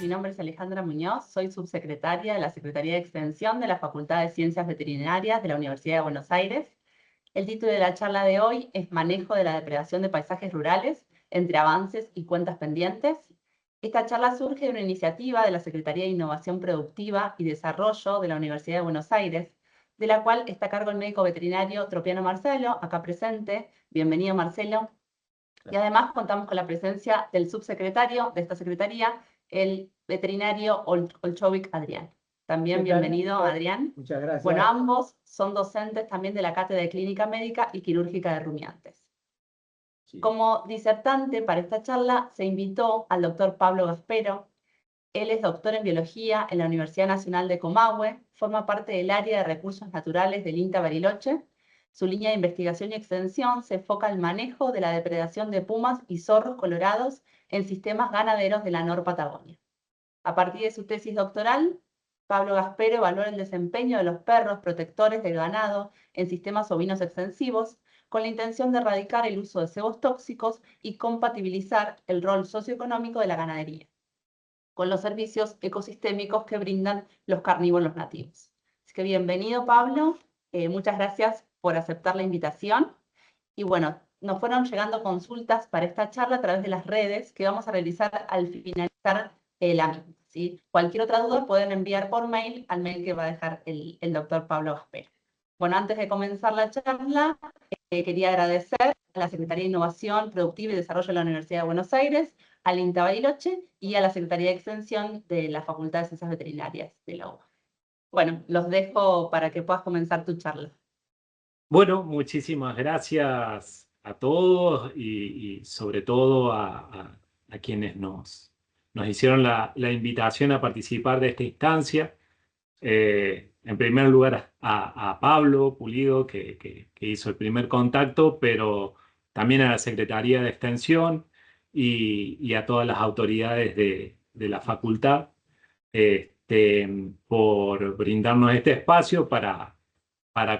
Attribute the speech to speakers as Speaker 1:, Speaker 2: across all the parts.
Speaker 1: mi nombre es Alejandra Muñoz, soy subsecretaria de la Secretaría de Extensión de la Facultad de Ciencias Veterinarias de la Universidad de Buenos Aires. El título de la charla de hoy es Manejo de la depredación de paisajes rurales, entre avances y cuentas pendientes. Esta charla surge de una iniciativa de la Secretaría de Innovación Productiva y Desarrollo de la Universidad de Buenos Aires, de la cual está a cargo el médico veterinario Tropiano Marcelo, acá presente. Bienvenido, Marcelo. Y además contamos con la presencia del subsecretario de esta secretaría, el veterinario Olchovic Adrián. También bienvenido, Adrián.
Speaker 2: Muchas gracias.
Speaker 1: Bueno, ambos son docentes también de la Cátedra de Clínica Médica y Quirúrgica de Rumiantes. Sí. Como disertante para esta charla se invitó al doctor Pablo Gaspero. Él es doctor en Biología en la Universidad Nacional de Comahue, forma parte del área de Recursos Naturales del INTA Bariloche. Su línea de investigación y extensión se enfoca al manejo de la depredación de pumas y zorros colorados en sistemas ganaderos de la Nor-Patagonia. A partir de su tesis doctoral, Pablo Gaspero evaluó el desempeño de los perros protectores del ganado en sistemas ovinos extensivos con la intención de erradicar el uso de cebos tóxicos y compatibilizar el rol socioeconómico de la ganadería con los servicios ecosistémicos que brindan los carnívoros nativos. Así que bienvenido, Pablo. Muchas gracias por aceptar la invitación. Y bueno, nos fueron llegando consultas para esta charla a través de las redes que vamos a realizar al finalizar la misma, ¿sí? Cualquier otra duda pueden enviar por mail al mail que va a dejar el doctor Pablo Gaspero. Bueno, antes de comenzar la charla, quería agradecer a la Secretaría de Innovación Productiva y Desarrollo de la Universidad de Buenos Aires, al INTA Bariloche y a la Secretaría de Extensión de la Facultad de Ciencias Veterinarias de la UBA. Bueno, los dejo para que puedas comenzar tu charla.
Speaker 2: Bueno, muchísimas gracias a todos y sobre todo a quienes nos hicieron la invitación a participar de esta instancia. En primer lugar a Pablo Pulido, que hizo el primer contacto, pero también a la Secretaría de Extensión y a todas las autoridades de la facultad por brindarnos este espacio para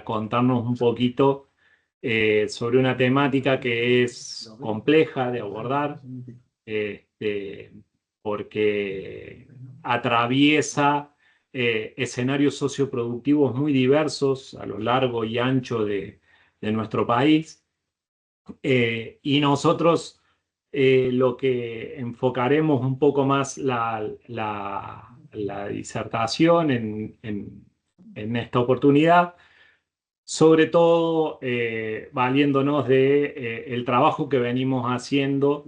Speaker 2: contarnos un poquito sobre una temática que es compleja de abordar, porque atraviesa escenarios socioproductivos muy diversos a lo largo y ancho de nuestro país. Y nosotros lo que enfocaremos un poco más la disertación en esta oportunidad, sobre todo valiéndonos de el trabajo que venimos haciendo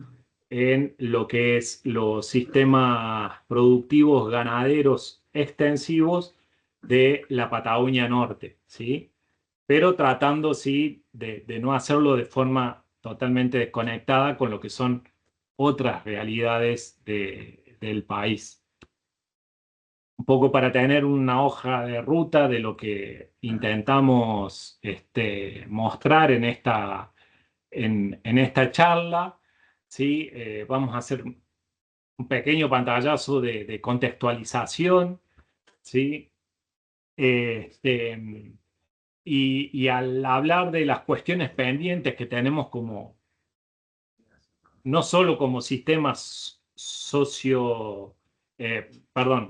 Speaker 2: en lo que es los sistemas productivos ganaderos extensivos de la Patagonia Norte, ¿sí? Pero tratando, sí, de no hacerlo de forma totalmente desconectada con lo que son otras realidades del país. Un poco para tener una hoja de ruta de lo que intentamos mostrar en esta charla, ¿sí? Vamos a hacer un pequeño pantallazo de contextualización, ¿sí? Y al hablar de las cuestiones pendientes que tenemos no solo como sistemas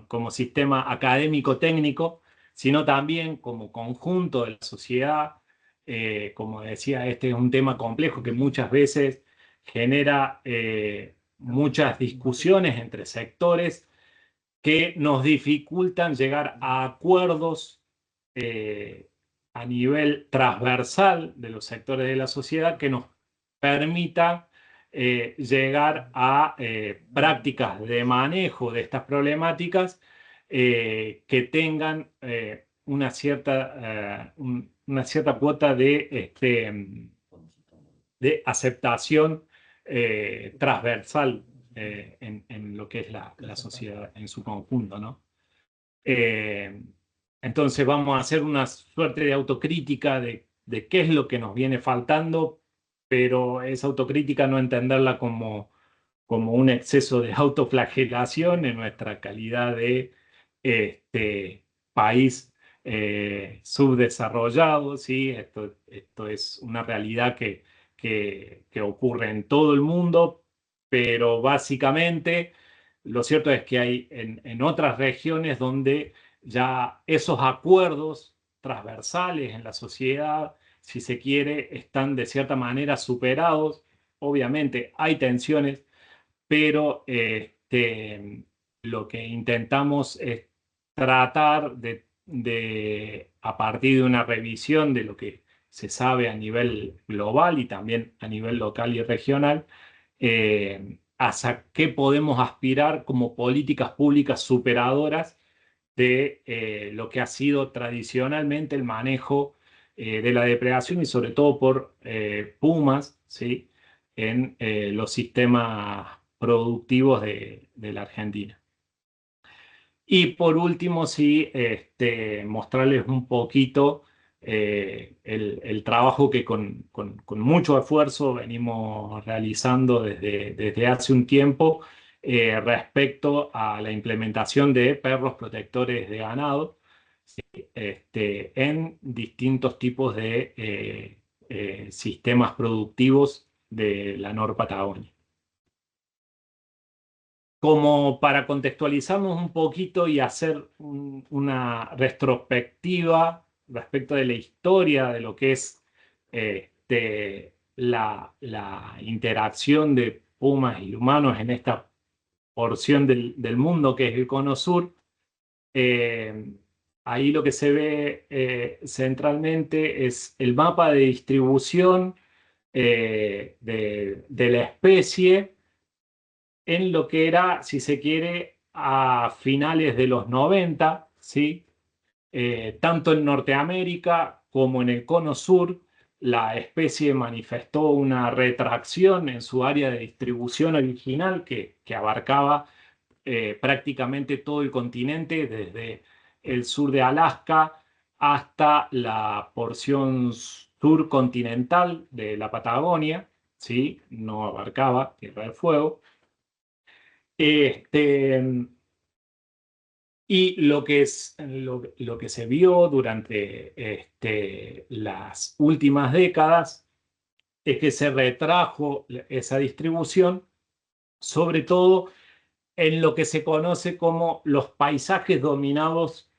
Speaker 2: como sistema académico-técnico, sino también como conjunto de la sociedad. Como decía, este es un tema complejo que muchas veces genera muchas discusiones entre sectores que nos dificultan llegar a acuerdos a nivel transversal de los sectores de la sociedad que nos permitan llegar a prácticas de manejo de estas problemáticas que tengan una cierta cuota de aceptación transversal en lo que es la sociedad en su conjunto, ¿no? Entonces vamos a hacer una suerte de autocrítica de qué es lo que nos viene faltando, pero esa autocrítica no entenderla como un exceso de autoflagelación en nuestra calidad de país subdesarrollado, ¿sí? Esto es una realidad que ocurre en todo el mundo, pero básicamente lo cierto es que hay en otras regiones donde ya esos acuerdos transversales en la sociedad, si se quiere, están de cierta manera superados. Obviamente hay tensiones, pero lo que intentamos es tratar a partir de una revisión de lo que se sabe a nivel global y también a nivel local y regional, hacia qué podemos aspirar como políticas públicas superadoras de lo que ha sido tradicionalmente el manejo de la depredación y sobre todo por pumas, ¿sí? En los sistemas productivos de la Argentina. Y por último, sí, mostrarles un poquito el trabajo que con mucho esfuerzo venimos realizando desde hace un tiempo respecto a la implementación de perros protectores de ganado, ¿sí? En distintos tipos de sistemas productivos de la Nor-Patagonia. Como para contextualizarnos un poquito y hacer una retrospectiva respecto de la historia de lo que es la interacción de pumas y humanos en esta porción del mundo que es el Cono Sur. Ahí lo que se ve centralmente es el mapa de distribución de la especie en lo que era, si se quiere, a finales de los 90, ¿sí? Tanto en Norteamérica como en el Cono Sur, la especie manifestó una retracción en su área de distribución original que abarcaba prácticamente todo el continente, desde el sur de Alaska hasta la porción surcontinental de la Patagonia, ¿sí? No abarcaba Tierra del Fuego. Y lo que se vio durante las últimas décadas es que se retrajo esa distribución, sobre todo en lo que se conoce como los paisajes dominados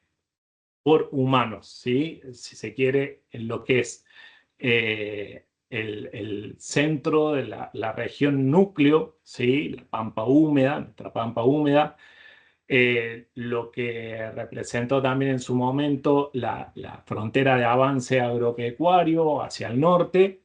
Speaker 2: por humanos, ¿sí? Si se quiere, en lo que es el centro de la región núcleo, ¿sí? La pampa húmeda, nuestra pampa húmeda, lo que representó también en su momento la frontera de avance agropecuario hacia el norte,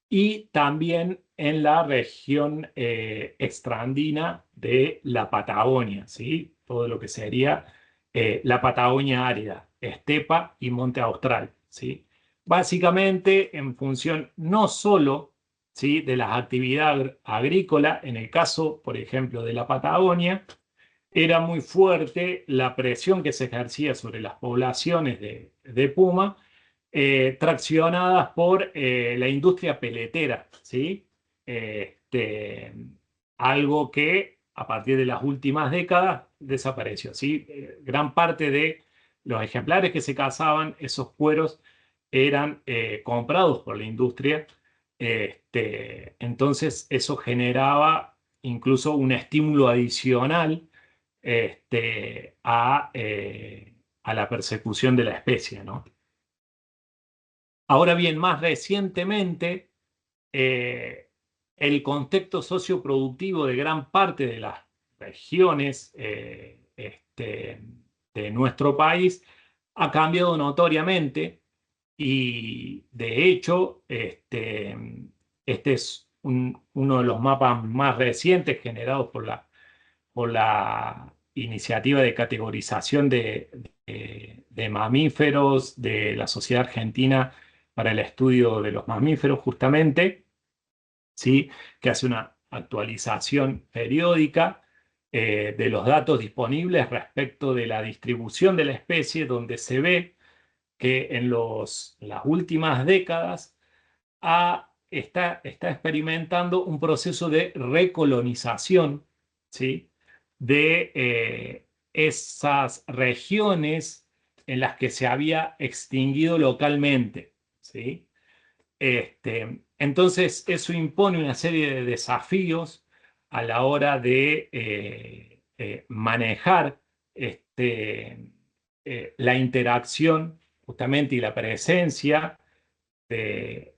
Speaker 2: y también en la región extraandina de la Patagonia, ¿sí? Todo lo que sería la Patagonia árida, estepa y monte austral, ¿sí? Básicamente en función no solo, ¿sí? de las actividades agrícolas, en el caso, por ejemplo, de la Patagonia, era muy fuerte la presión que se ejercía sobre las poblaciones de puma, traccionadas por la industria peletera, ¿sí? Algo que a partir de las últimas décadas desapareció, ¿sí? Gran parte de los ejemplares que se cazaban, esos cueros, eran comprados por la industria. Entonces eso generaba incluso un estímulo adicional a la persecución de la especie, ¿no? Ahora bien, más recientemente, el contexto socioproductivo de gran parte de las regiones de nuestro país ha cambiado notoriamente y de hecho este es uno de los mapas más recientes generados por la iniciativa de categorización de mamíferos de la Sociedad Argentina para el Estudio de los Mamíferos, justamente, ¿sí? Que hace una actualización periódica de los datos disponibles respecto de la distribución de la especie, donde se ve que en las últimas décadas está experimentando un proceso de recolonización, ¿sí? de esas regiones en las que se había extinguido localmente, ¿sí? Entonces, eso impone una serie de desafíos a la hora de manejar la interacción justamente y la presencia del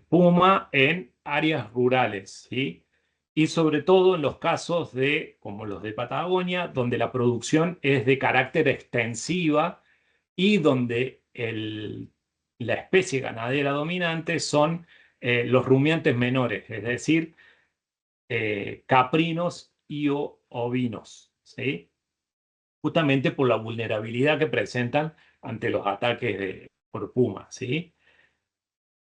Speaker 2: puma en áreas rurales, ¿sí? Y sobre todo en los casos como los de Patagonia, donde la producción es de carácter extensiva y donde la especie ganadera dominante son los rumiantes menores, es decir, caprinos y ovinos, ¿sí? Justamente por la vulnerabilidad que presentan ante los ataques por pumas, ¿sí?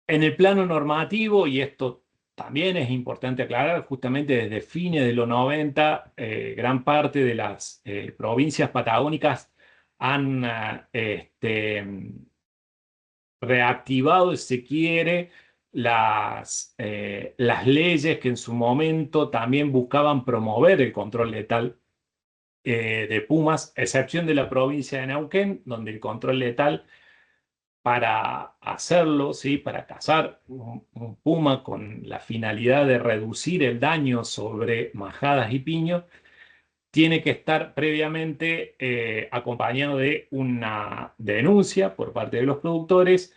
Speaker 2: En el plano normativo, y esto también es importante aclarar, justamente desde fines de los 90, gran parte de las provincias patagónicas han reactivado, si se quiere, las leyes que en su momento también buscaban promover el control letal de pumas, a excepción de la provincia de Neuquén, donde el control letal para hacerlo, ¿sí? Para cazar un puma con la finalidad de reducir el daño sobre majadas y piños, tiene que estar previamente acompañado de una denuncia por parte de los productores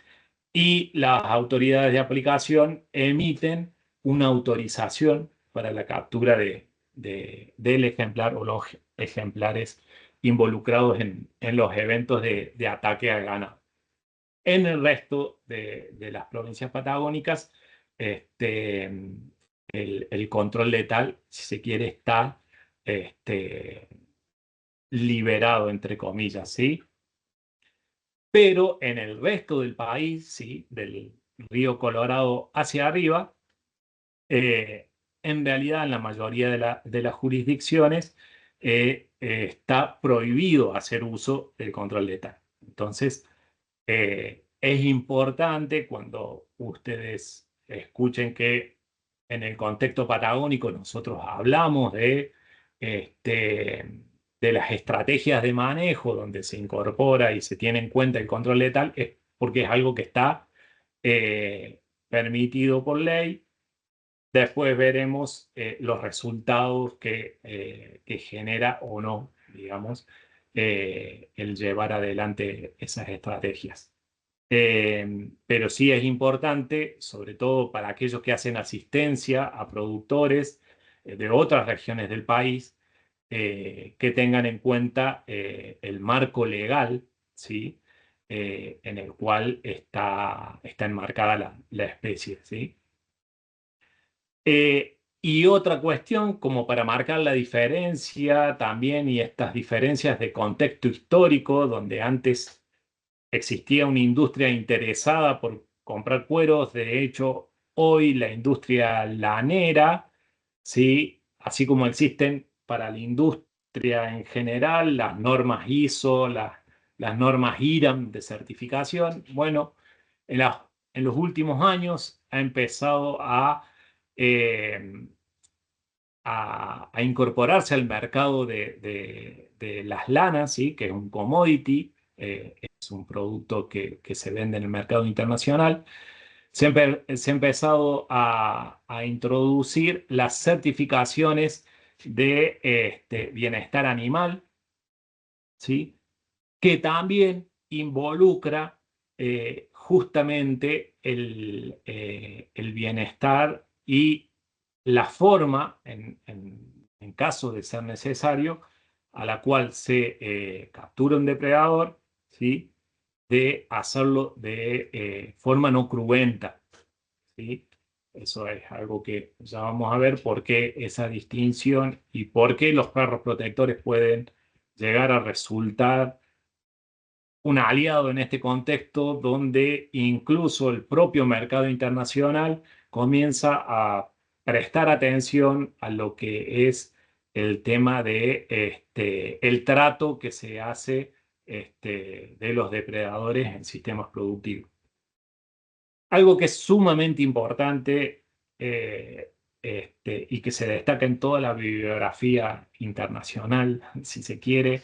Speaker 2: y las autoridades de aplicación emiten una autorización para la captura del ejemplar o los ejemplares involucrados en los eventos de ataque al ganado. En el resto de las provincias patagónicas, el control letal, si se quiere, está liberado, entre comillas, ¿sí? Pero en el resto del país, ¿sí? Del río Colorado hacia arriba, en realidad en la mayoría de las jurisdicciones está prohibido hacer uso del control letal. Entonces, es importante cuando ustedes escuchen que en el contexto patagónico nosotros hablamos de las estrategias de manejo donde se incorpora y se tiene en cuenta el control letal, es porque es algo que está permitido por ley. Después veremos los resultados que genera o no, digamos, el llevar adelante esas estrategias. Pero sí es importante, sobre todo para aquellos que hacen asistencia a productores de otras regiones del país, que tengan en cuenta el marco legal, ¿sí? En el cual está enmarcada la especie, ¿sí? Y otra cuestión, como para marcar la diferencia también y estas diferencias de contexto histórico, donde antes existía una industria interesada por comprar cueros. De hecho, hoy la industria lanera, ¿sí? Así como existen para la industria en general las normas ISO, las normas IRAM de certificación, bueno, en los últimos años ha empezado eh, a incorporarse al mercado de las lanas, ¿sí? Que es un commodity, es un producto que se vende en el mercado internacional. Se ha empezado a introducir las certificaciones de bienestar animal, ¿sí? Que también involucra justamente el bienestar y la forma, en caso de ser necesario, a la cual se captura un depredador, ¿sí? De hacerlo de forma no cruenta, ¿sí? Eso es algo que ya vamos a ver por qué esa distinción y por qué los perros protectores pueden llegar a resultar un aliado en este contexto donde incluso el propio mercado internacional comienza a prestar atención a lo que es el tema de el trato que se hace de los depredadores en sistemas productivos. Algo que es sumamente importante y que se destaca en toda la bibliografía internacional, si se quiere,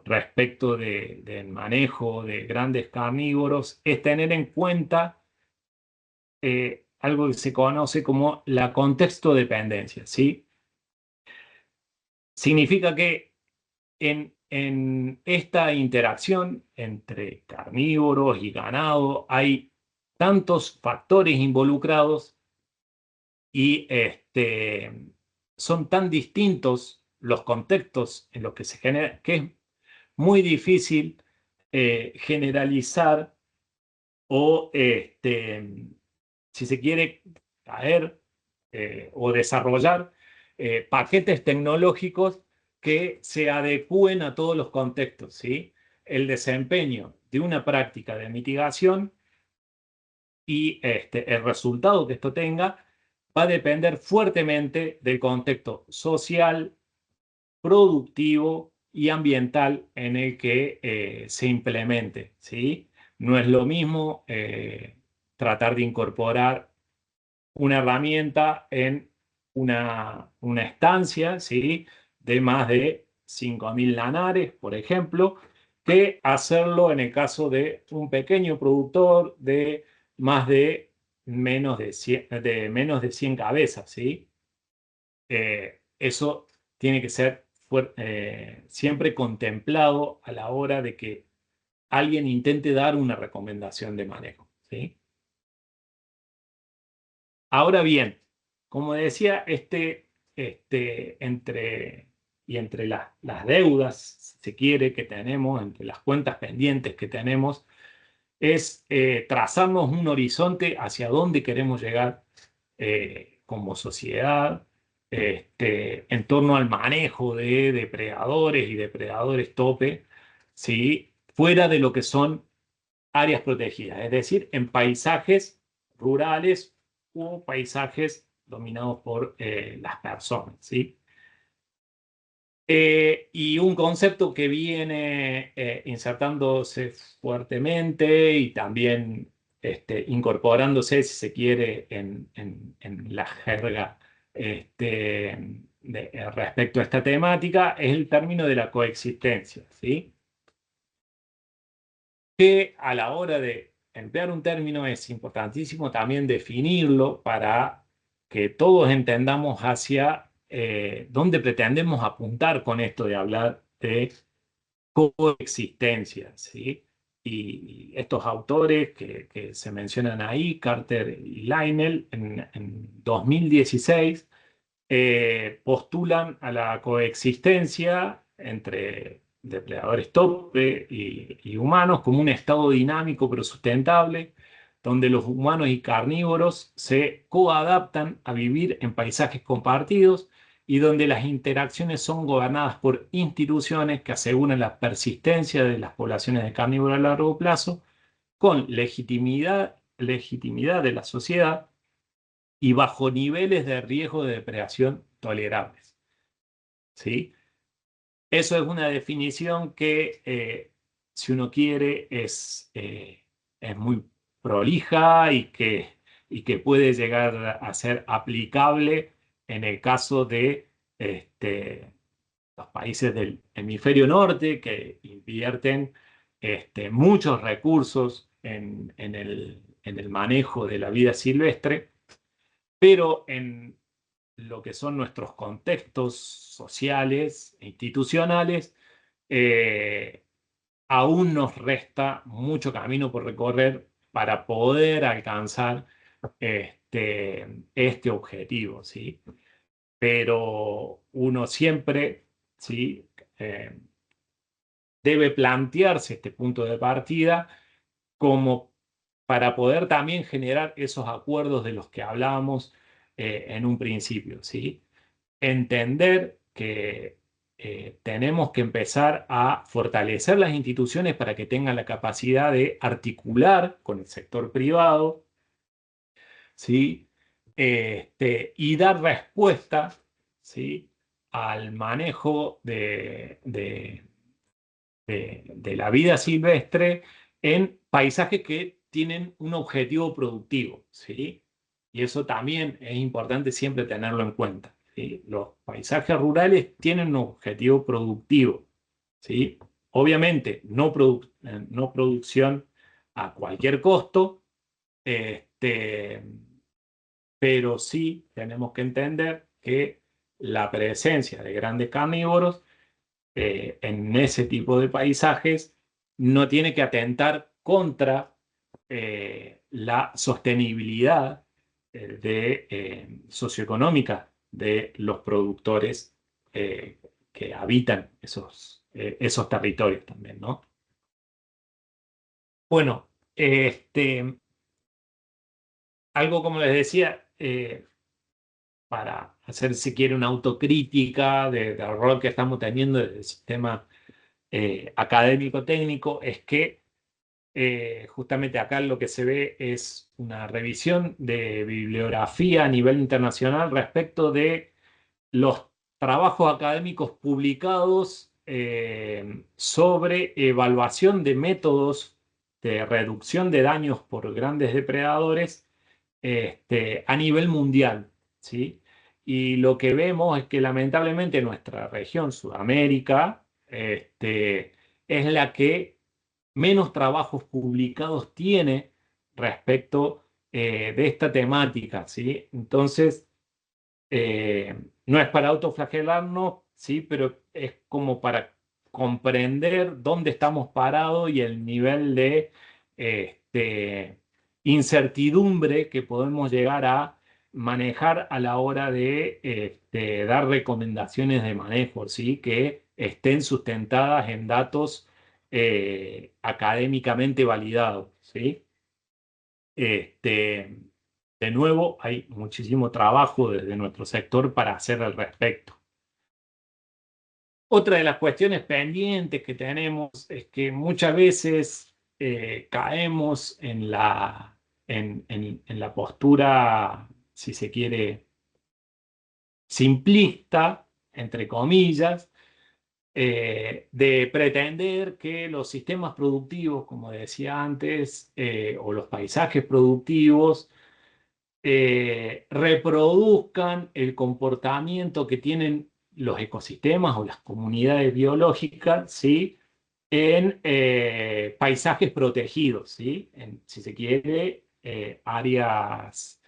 Speaker 2: respecto del manejo de grandes carnívoros, es tener en cuenta algo que se conoce como la contexto dependencia, ¿sí? significa que en esta interacción entre carnívoros y ganado hay tantos factores involucrados y son tan distintos los contextos en los que se genera, que es muy difícil generalizar o, si se quiere, caer o desarrollar paquetes tecnológicos que se adecúen a todos los contextos, ¿sí? El desempeño de una práctica de mitigación y el resultado que esto tenga va a depender fuertemente del contexto social, productivo y ambiental en el que se implemente, ¿sí? No es lo mismo tratar de incorporar una herramienta en una estancia, ¿sí? De más de 5.000 lanares, por ejemplo, que hacerlo en el caso de un pequeño productor de más de menos de 100 cabezas, ¿sí? Eso tiene que ser siempre contemplado a la hora de que alguien intente dar una recomendación de manejo, ¿sí? Ahora bien, como decía, entre las deudas, si se quiere, que tenemos, entre las cuentas pendientes que tenemos, es trazarnos un horizonte hacia dónde queremos llegar como sociedad, en torno al manejo de depredadores y depredadores tope, ¿sí? Fuera de lo que son áreas protegidas, es decir, en paisajes rurales o paisajes dominados por las personas, ¿sí? Y un concepto que viene insertándose fuertemente y también incorporándose, si se quiere, en la jerga respecto a esta temática, es el término de la coexistencia, ¿sí? Que a la hora de emplear un término es importantísimo también definirlo para que todos entendamos hacia dónde pretendemos apuntar con esto de hablar de coexistencia, ¿sí? Y estos autores que se mencionan ahí, Carter y Leinel, en 2016, postulan a la coexistencia entre depredadores tope y humanos como un estado dinámico pero sustentable, donde los humanos y carnívoros se coadaptan a vivir en paisajes compartidos y donde las interacciones son gobernadas por instituciones que aseguran la persistencia de las poblaciones de carnívoros a largo plazo con legitimidad de la sociedad y bajo niveles de riesgo de depredación tolerables, ¿sí? Eso es una definición que, si uno quiere, es muy prolija y que puede llegar a ser aplicable en el caso de los países del hemisferio norte que invierten muchos recursos en el manejo de la vida silvestre, pero en lo que son nuestros contextos sociales e institucionales, eh, aún nos resta mucho camino por recorrer para poder alcanzar este objetivo, ¿sí? Pero uno siempre, ¿sí? Debe plantearse este punto de partida como para poder también generar esos acuerdos de los que hablábamos en un principio, ¿sí? Entender que tenemos que empezar a fortalecer las instituciones para que tengan la capacidad de articular con el sector privado, ¿sí? Y dar respuesta, ¿sí? Al manejo de la vida silvestre en paisajes que tienen un objetivo productivo, ¿sí? Y eso también es importante siempre tenerlo en cuenta, ¿sí? Los paisajes rurales tienen un objetivo productivo, ¿sí? Obviamente, no producción a cualquier costo, este, pero sí tenemos que entender que la presencia de grandes carnívoros en ese tipo de paisajes no tiene que atentar contra la sostenibilidad socioeconómica de los productores que habitan esos territorios también, ¿no? Bueno, algo como les decía, para hacer, si quiere, una autocrítica del rol que estamos teniendo del sistema académico técnico, es que justamente acá lo que se ve es una revisión de bibliografía a nivel internacional respecto de los trabajos académicos publicados sobre evaluación de métodos de reducción de daños por grandes depredadores a nivel mundial, ¿sí? Y lo que vemos es que lamentablemente nuestra región, Sudamérica, es la que menos trabajos publicados tiene respecto de esta temática, ¿sí? Entonces, no es para autoflagelarnos, ¿sí? Pero es como para comprender dónde estamos parados y el nivel de incertidumbre que podemos llegar a manejar a la hora de dar recomendaciones de manejo, ¿sí? Que estén sustentadas en datos académicamente validados, ¿sí? De nuevo, hay muchísimo trabajo desde nuestro sector para hacer al respecto. Otra de las cuestiones pendientes que tenemos es que muchas veces caemos en la postura, si se quiere, simplista, entre comillas, de pretender que los sistemas productivos, como decía antes, o los paisajes productivos, reproduzcan el comportamiento que tienen los ecosistemas o las comunidades biológicas, ¿sí? En paisajes protegidos, ¿sí? Si se quiere, áreas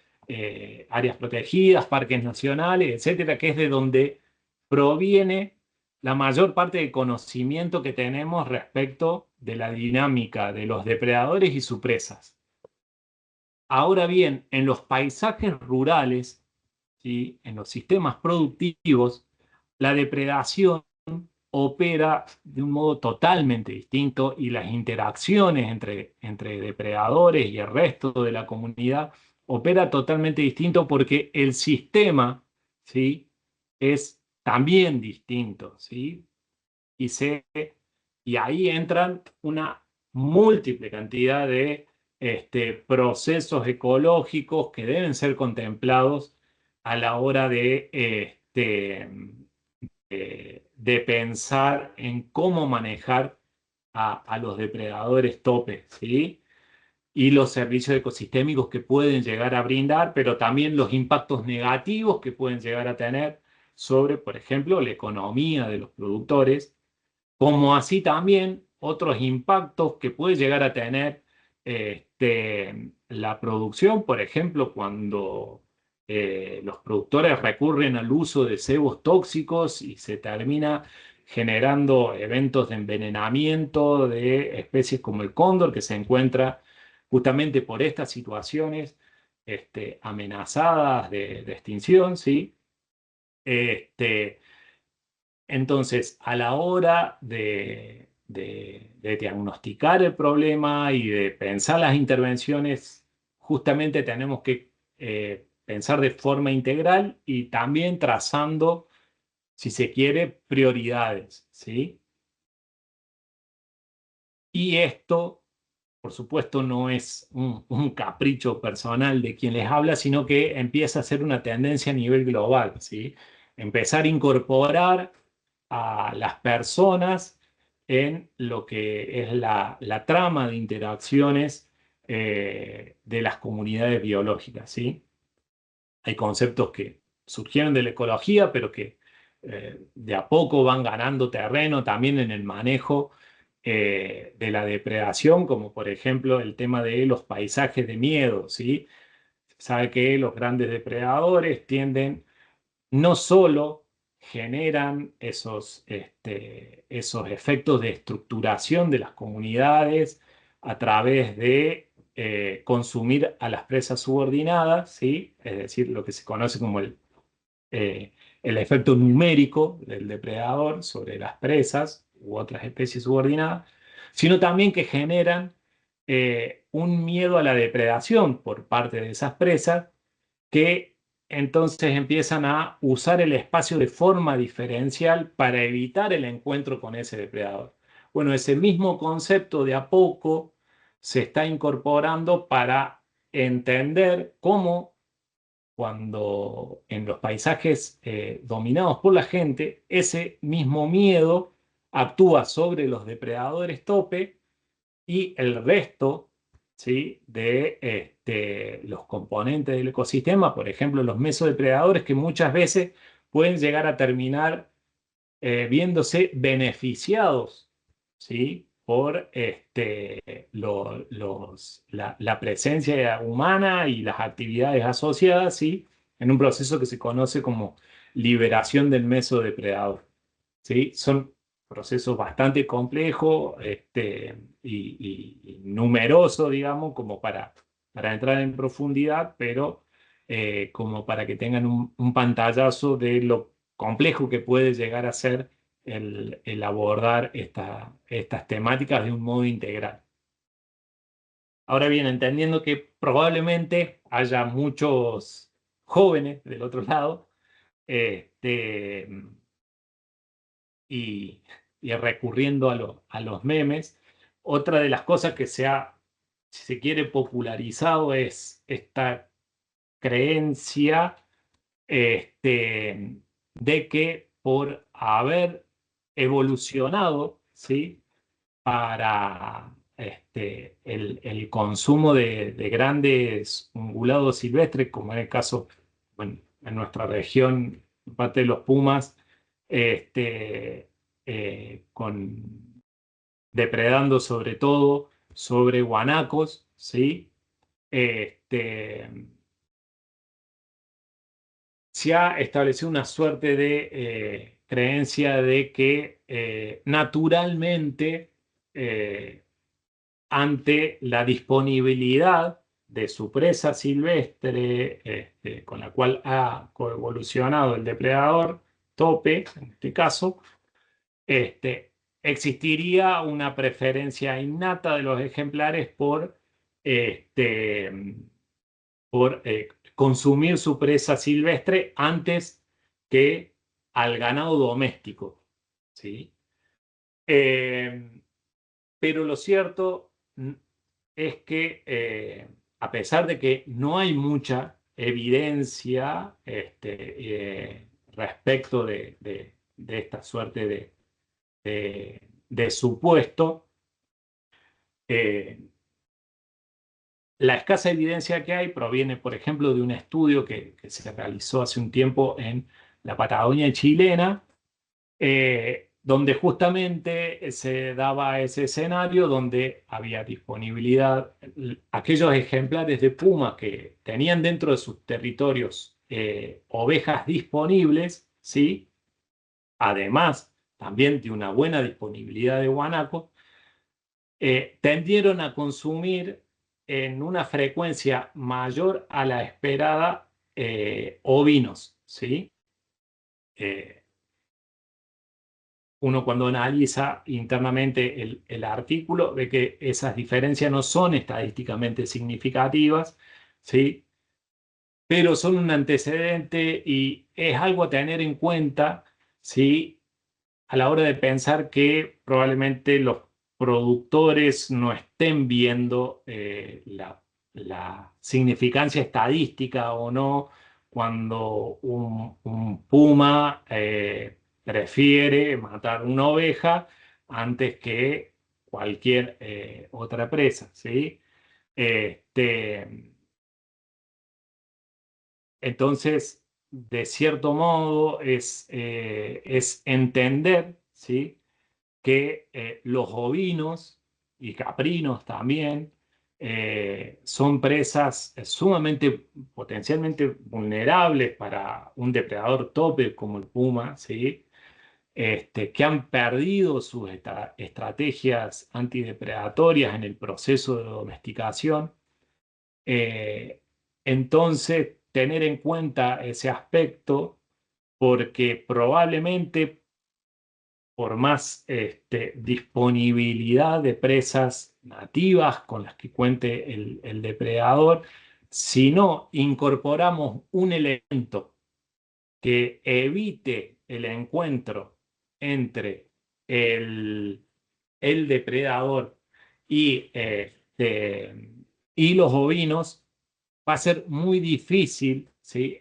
Speaker 2: protegidas, parques nacionales, etcétera, que es de donde proviene la mayor parte del conocimiento que tenemos respecto de la dinámica de los depredadores y sus presas. Ahora bien, en los paisajes rurales, ¿sí? En los sistemas productivos, la depredación opera de un modo totalmente distinto y las interacciones entre depredadores y el resto de la comunidad opera totalmente distinto porque el sistema, ¿sí? Es también distinto, ¿sí? Y ahí entran una múltiple cantidad de procesos ecológicos que deben ser contemplados a la hora de pensar en cómo manejar a los depredadores topes, ¿sí? Y los servicios ecosistémicos que pueden llegar a brindar, pero también los impactos negativos que pueden llegar a tener sobre, por ejemplo, la economía de los productores, como así también otros impactos que puede llegar a tener la producción, por ejemplo, cuando los productores recurren al uso de cebos tóxicos y se termina generando eventos de envenenamiento de especies como el cóndor, que se encuentra justamente por estas situaciones amenazadas de extinción, ¿sí? Entonces, a la hora de diagnosticar el problema y de pensar las intervenciones, justamente tenemos que pensar de forma integral y también trazando, si se quiere, prioridades, ¿sí? Y esto, por supuesto, no es un capricho personal de quien les habla, sino que empieza a ser una tendencia a nivel global, ¿sí? Empezar a incorporar a las personas en lo que es la trama de interacciones de las comunidades biológicas, ¿sí? Hay conceptos que surgieron de la ecología, pero que de a poco van ganando terreno también en el manejo de la depredación, como por ejemplo el tema de los paisajes de miedo, ¿sí? Se sabe que los grandes depredadores tienden no solo generan esos efectos de estructuración de las comunidades a través de consumir a las presas subordinadas, ¿sí? Es decir, lo que se conoce como el efecto numérico del depredador sobre las presas u otras especies subordinadas, sino también que generan un miedo a la depredación por parte de esas presas que entonces empiezan a usar el espacio de forma diferencial para evitar el encuentro con ese depredador. Bueno, ese mismo concepto de a poco se está incorporando para entender cómo cuando en los paisajes dominados por la gente, ese mismo miedo actúa sobre los depredadores tope y el resto, ¿sí? de los componentes del ecosistema, por ejemplo, los mesodepredadores que muchas veces pueden llegar a terminar viéndose beneficiados, ¿sí? por la presencia humana y las actividades asociadas, ¿sí? en un proceso que se conoce como liberación del mesodepredador. ¿Sí? Son procesos bastante complejos y numerosos, digamos, como para entrar en profundidad, pero como para que tengan un pantallazo de lo complejo que puede llegar a ser el abordar estas temáticas de un modo integral. Ahora bien, entendiendo que probablemente haya muchos jóvenes del otro lado, y, y recurriendo a los memes, otra de las cosas que si se quiere, popularizado es esta creencia de que por haber evolucionado, ¿sí? para el consumo de grandes ungulados silvestres, como en el caso, bueno, en nuestra región, parte de los pumas, este, depredando sobre todo sobre guanacos, ¿sí? Este, se ha establecido una suerte de creencia de que naturalmente, ante la disponibilidad de su presa silvestre, con la cual ha coevolucionado el depredador tope, en este caso, existiría una preferencia innata de los ejemplares este, por consumir su presa silvestre antes que al ganado doméstico, ¿sí? Pero lo cierto es que a pesar de que no hay mucha evidencia respecto de esta suerte de supuesto, la escasa evidencia que hay proviene, por ejemplo, de un estudio que se realizó hace un tiempo en la Patagonia chilena, donde justamente se daba ese escenario donde había disponibilidad, aquellos ejemplares de puma que tenían dentro de sus territorios ovejas disponibles, ¿sí? Además también de una buena disponibilidad de guanaco, tendieron a consumir en una frecuencia mayor a la esperada ovinos, ¿sí? Uno cuando analiza internamente el artículo ve que esas diferencias no son estadísticamente significativas, ¿sí? Pero son un antecedente y es algo a tener en cuenta, ¿sí? A la hora de pensar que probablemente los productores no estén viendo la significancia estadística o no cuando un puma prefiere matar una oveja antes que cualquier otra presa, ¿sí? Este, entonces, de cierto modo, es entender, ¿sí? que los ovinos y caprinos también son presas sumamente, potencialmente vulnerables para un depredador tope como el puma, ¿sí? Que han perdido sus estrategias antidepredatorias en el proceso de domesticación. Entonces, tener en cuenta ese aspecto, porque probablemente por más disponibilidad de presas nativas con las que cuente el depredador, si no incorporamos un elemento que evite el encuentro entre el depredador y, y los ovinos, va a ser muy difícil, ¿sí?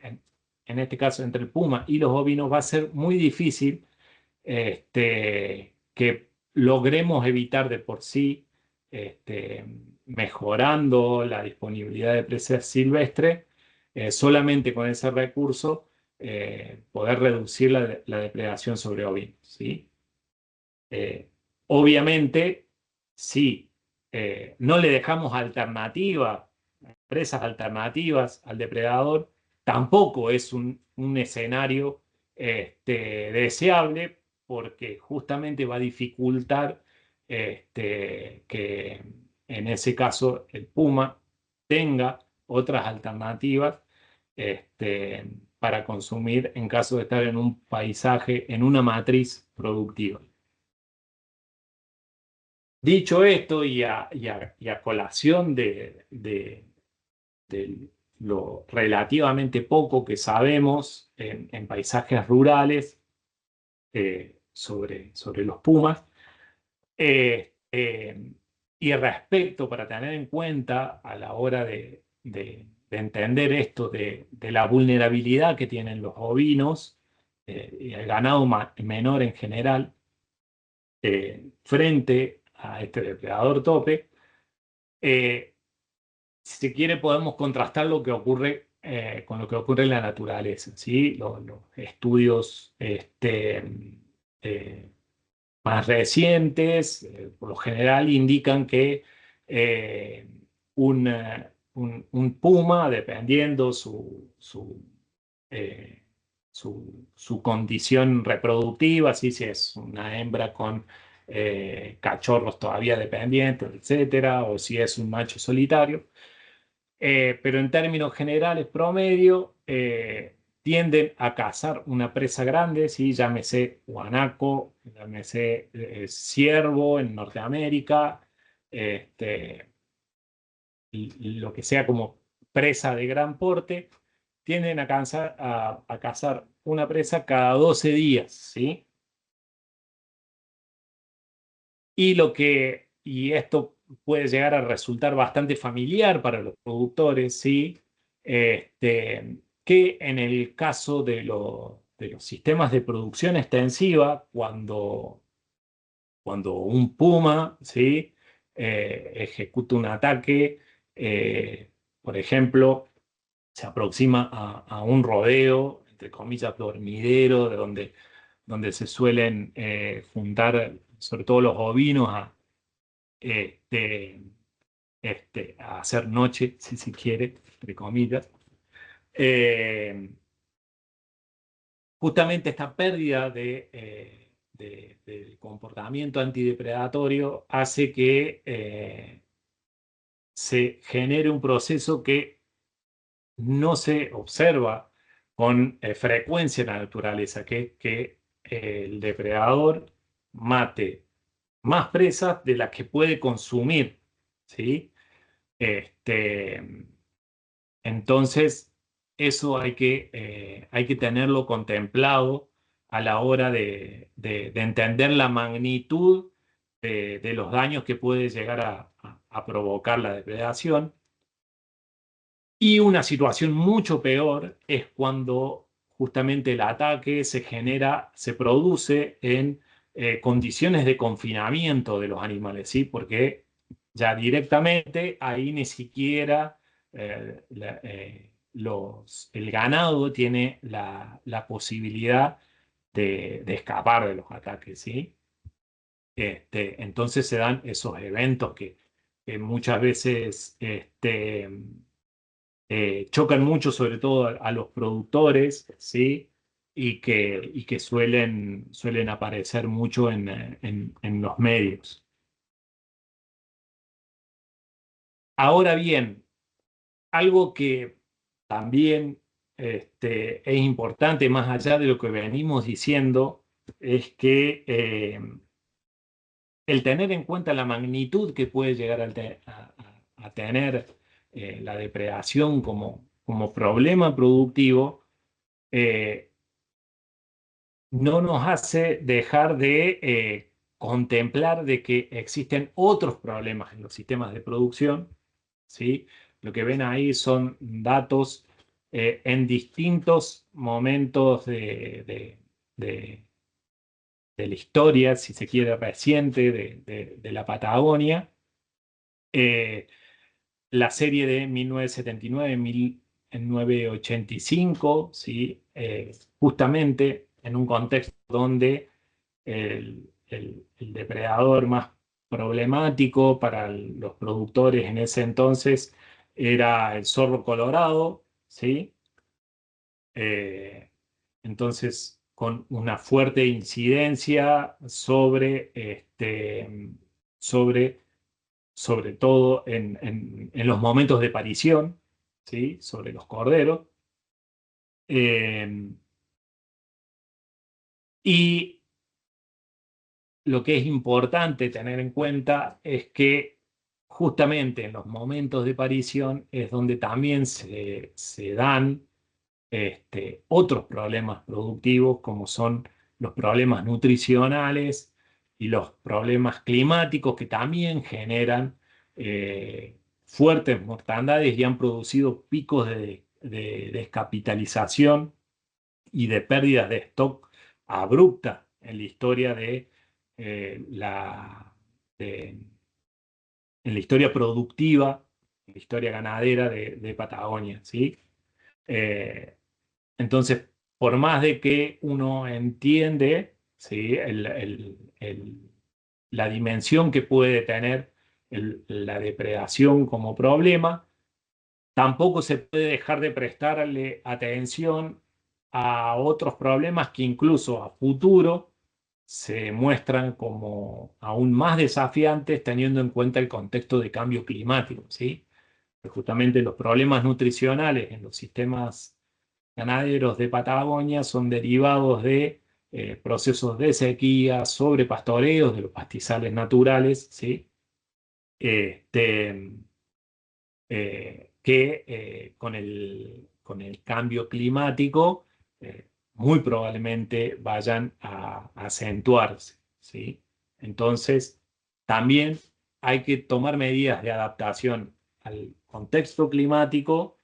Speaker 2: En este caso entre el puma y los ovinos, va a ser muy difícil que logremos evitar de por sí, mejorando la disponibilidad de presa silvestre, solamente con ese recurso poder reducir la depredación sobre ovinos, ¿sí? Obviamente, si no le dejamos presas alternativas al depredador, tampoco es un escenario deseable, porque justamente va a dificultar que en ese caso el puma tenga otras alternativas para consumir en caso de estar en un paisaje, en una matriz productiva. Dicho esto, y a colación de lo relativamente poco que sabemos en paisajes rurales sobre los pumas, y respecto, para tener en cuenta a la hora de entender esto de la vulnerabilidad que tienen los ovinos y el ganado menor en general frente a este depredador tope, si se quiere podemos contrastar lo que ocurre con lo que ocurre en la naturaleza, ¿sí? Los estudios más recientes, por lo general, indican que un puma, dependiendo su condición reproductiva, ¿sí? Si es una hembra con cachorros todavía dependientes, etcétera, o si es un macho solitario, pero en términos generales, promedio, tienden a cazar una presa grande, ¿sí? Llámese guanaco, llámese ciervo en Norteamérica, lo que sea como presa de gran porte, tienden a cazar una presa cada 12 días, ¿sí? Y esto puede llegar a resultar bastante familiar para los productores, ¿sí? Que en el caso de los sistemas de producción extensiva, cuando un puma, ¿sí? Ejecuta un ataque, por ejemplo, se aproxima a un rodeo, entre comillas, dormidero, donde se suelen juntar, sobre todo los ovinos, este, a hacer noche, si se quiere, entre comillas. Justamente esta pérdida del comportamiento antidepredatorio hace que se genere un proceso que no se observa con frecuencia en la naturaleza, que el depredador mate más presas de las que puede consumir, ¿sí? Entonces, eso hay que tenerlo contemplado a la hora de entender la magnitud de los daños que puede llegar a provocar la depredación. Y una situación mucho peor es cuando justamente el ataque se produce en condiciones de confinamiento de los animales, ¿sí? Porque ya directamente ahí ni siquiera el ganado tiene la posibilidad de escapar de los ataques, ¿sí? Entonces se dan esos eventos que muchas veces chocan mucho, sobre todo a los productores, ¿sí? Y que suelen aparecer mucho en los medios. Ahora bien, algo que también es importante, más allá de lo que venimos diciendo, es que el tener en cuenta la magnitud que puede llegar a tener la depredación como problema productivo, no nos hace dejar de contemplar de que existen otros problemas en los sistemas de producción, ¿sí? Lo que ven ahí son datos en distintos momentos de- de la historia, si se quiere, reciente de la Patagonia. Eh, la serie de 1979, 1985, ¿sí? Justamente en un contexto donde el depredador más problemático para los productores en ese entonces era el zorro colorado, ¿sí? Eh, entonces, con una fuerte incidencia sobre, sobre todo en los momentos de parición, ¿sí? Sobre los corderos. Eh, y lo que es importante tener en cuenta es que justamente en los momentos de parición es donde también se dan otros problemas productivos, como son los problemas nutricionales y los problemas climáticos, que también generan fuertes mortandades y han producido picos de descapitalización y de pérdidas de stock abruptas en la historia de- en la historia productiva, en la historia ganadera de Patagonia, ¿sí? Eh, entonces, por más de que uno entiende, ¿sí? La dimensión que puede tener la depredación como problema, tampoco se puede dejar de prestarle atención a otros problemas que incluso a futuro se muestran como aún más desafiantes teniendo en cuenta el contexto de cambio climático, ¿sí? Justamente los problemas nutricionales en los sistemas ganaderos de Patagonia son derivados de procesos de sequía, sobrepastoreos de los pastizales naturales, ¿sí? Este, que con el cambio climático muy probablemente vayan a acentuarse, ¿sí? Entonces, también hay que tomar medidas de adaptación al contexto climático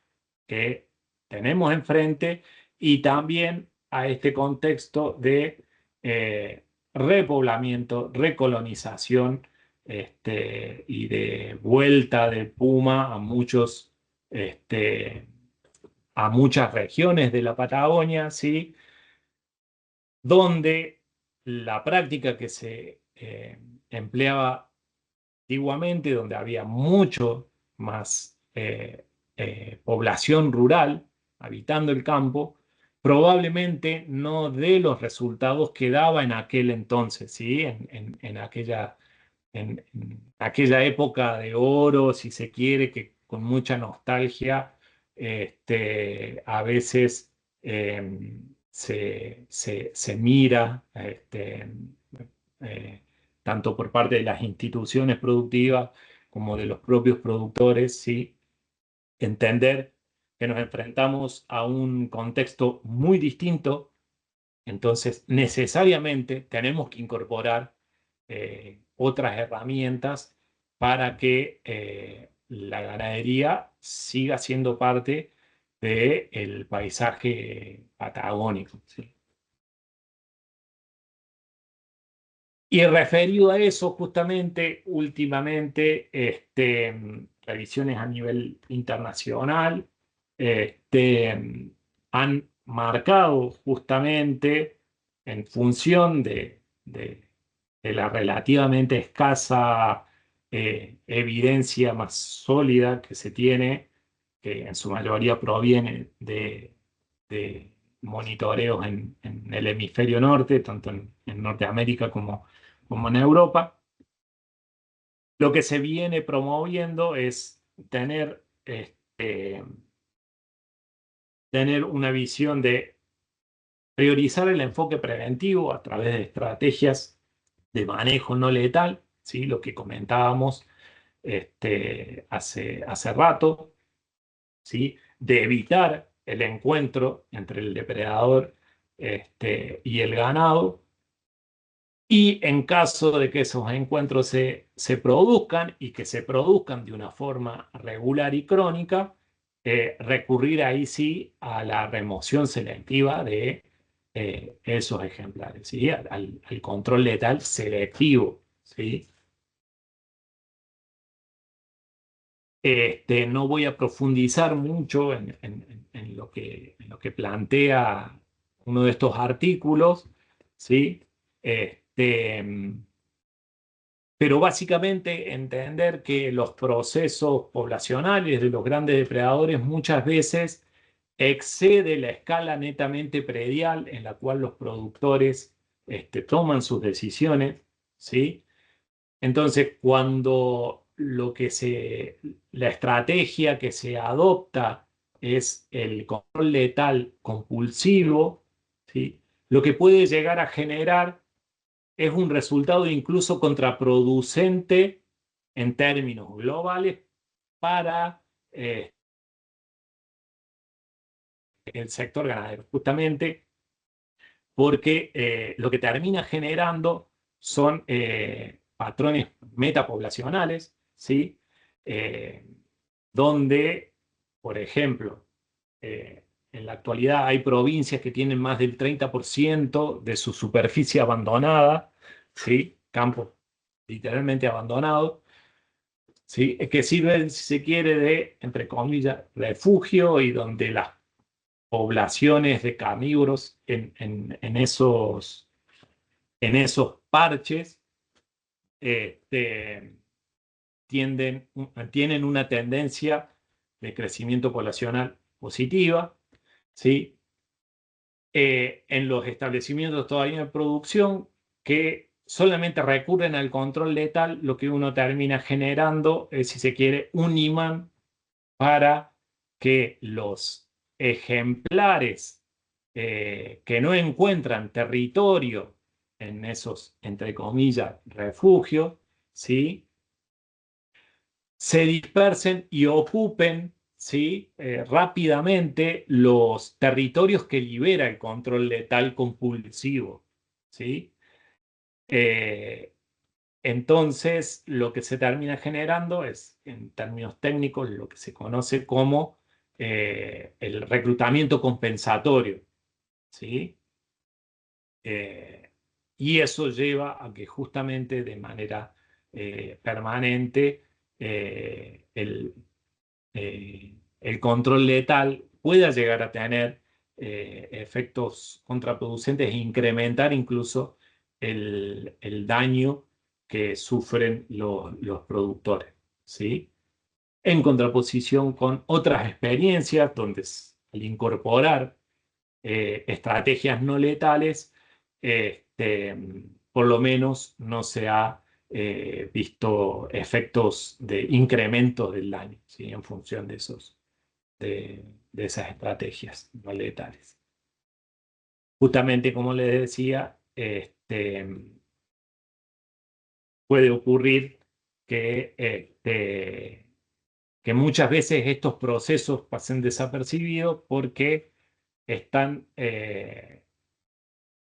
Speaker 2: que tenemos enfrente y también a este contexto de repoblamiento, recolonización y de vuelta del puma este, a muchas regiones de la Patagonia, ¿sí? Donde la práctica que se empleaba antiguamente, donde había mucho más población rural habitando el campo, probablemente no dé los resultados que daba en aquel entonces, ¿sí? En aquella época de oro, si se quiere, que con mucha nostalgia, a veces se mira, eh, tanto por parte de las instituciones productivas como de los propios productores, ¿sí? Entender que nos enfrentamos a un contexto muy distinto, entonces necesariamente tenemos que incorporar otras herramientas para que la ganadería siga siendo parte del paisaje patagónico, ¿sí? Y referido a eso, justamente, últimamente, revisiones a nivel internacional han marcado justamente en función de la relativamente escasa evidencia más sólida que se tiene, que en su mayoría proviene de monitoreos en el hemisferio norte, tanto en Norteamérica como en Europa. Lo que se viene promoviendo es tener una visión de priorizar el enfoque preventivo a través de estrategias de manejo no letal, ¿sí? Lo que comentábamos hace rato, ¿sí? De evitar el encuentro entre el depredador y el ganado. Y en caso de que esos encuentros se produzcan y que se produzcan de una forma regular y crónica, recurrir ahí sí a la remoción selectiva de esos ejemplares, ¿sí? Al control letal selectivo, ¿sí? No voy a profundizar mucho en lo que plantea uno de estos artículos, ¿sí? Pero básicamente entender que los procesos poblacionales de los grandes depredadores muchas veces excede la escala netamente predial en la cual los productores toman sus decisiones, ¿sí? Entonces, cuando la estrategia que se adopta es el control letal compulsivo, ¿sí? Lo que puede llegar a generar es un resultado incluso contraproducente en términos globales para el sector ganadero, justamente porque lo que termina generando son patrones metapoblacionales, ¿sí? Eh, donde, por ejemplo, en la actualidad hay provincias que tienen más del 30% de su superficie abandonada, ¿sí? Campos literalmente abandonados, ¿sí? Que sirven, si se quiere, de, entre comillas, refugio y donde las poblaciones de carnívoros en esos parches este, tienen una tendencia de crecimiento poblacional positiva, ¿sí? En los establecimientos todavía en producción que solamente recurren al control letal, lo que uno termina generando es, si se quiere, un imán para que los ejemplares que no encuentran territorio en esos, entre comillas, refugios, ¿sí? Se dispersen y ocupen, ¿sí? Rápidamente los territorios que libera el control letal compulsivo, ¿sí? Eh, entonces, lo que se termina generando es, en términos técnicos, lo que se conoce como el reclutamiento compensatorio, ¿sí? Y eso lleva a que justamente de manera permanente el control letal pueda llegar a tener efectos contraproducentes e incrementar incluso el daño que sufren los productores, ¿sí? En contraposición con otras experiencias donde al incorporar estrategias no letales, por lo menos no se ha visto efectos de incremento del daño, ¿sí? En función de esas estrategias no letales. Justamente como les decía, puede ocurrir que muchas veces estos procesos pasen desapercibidos porque están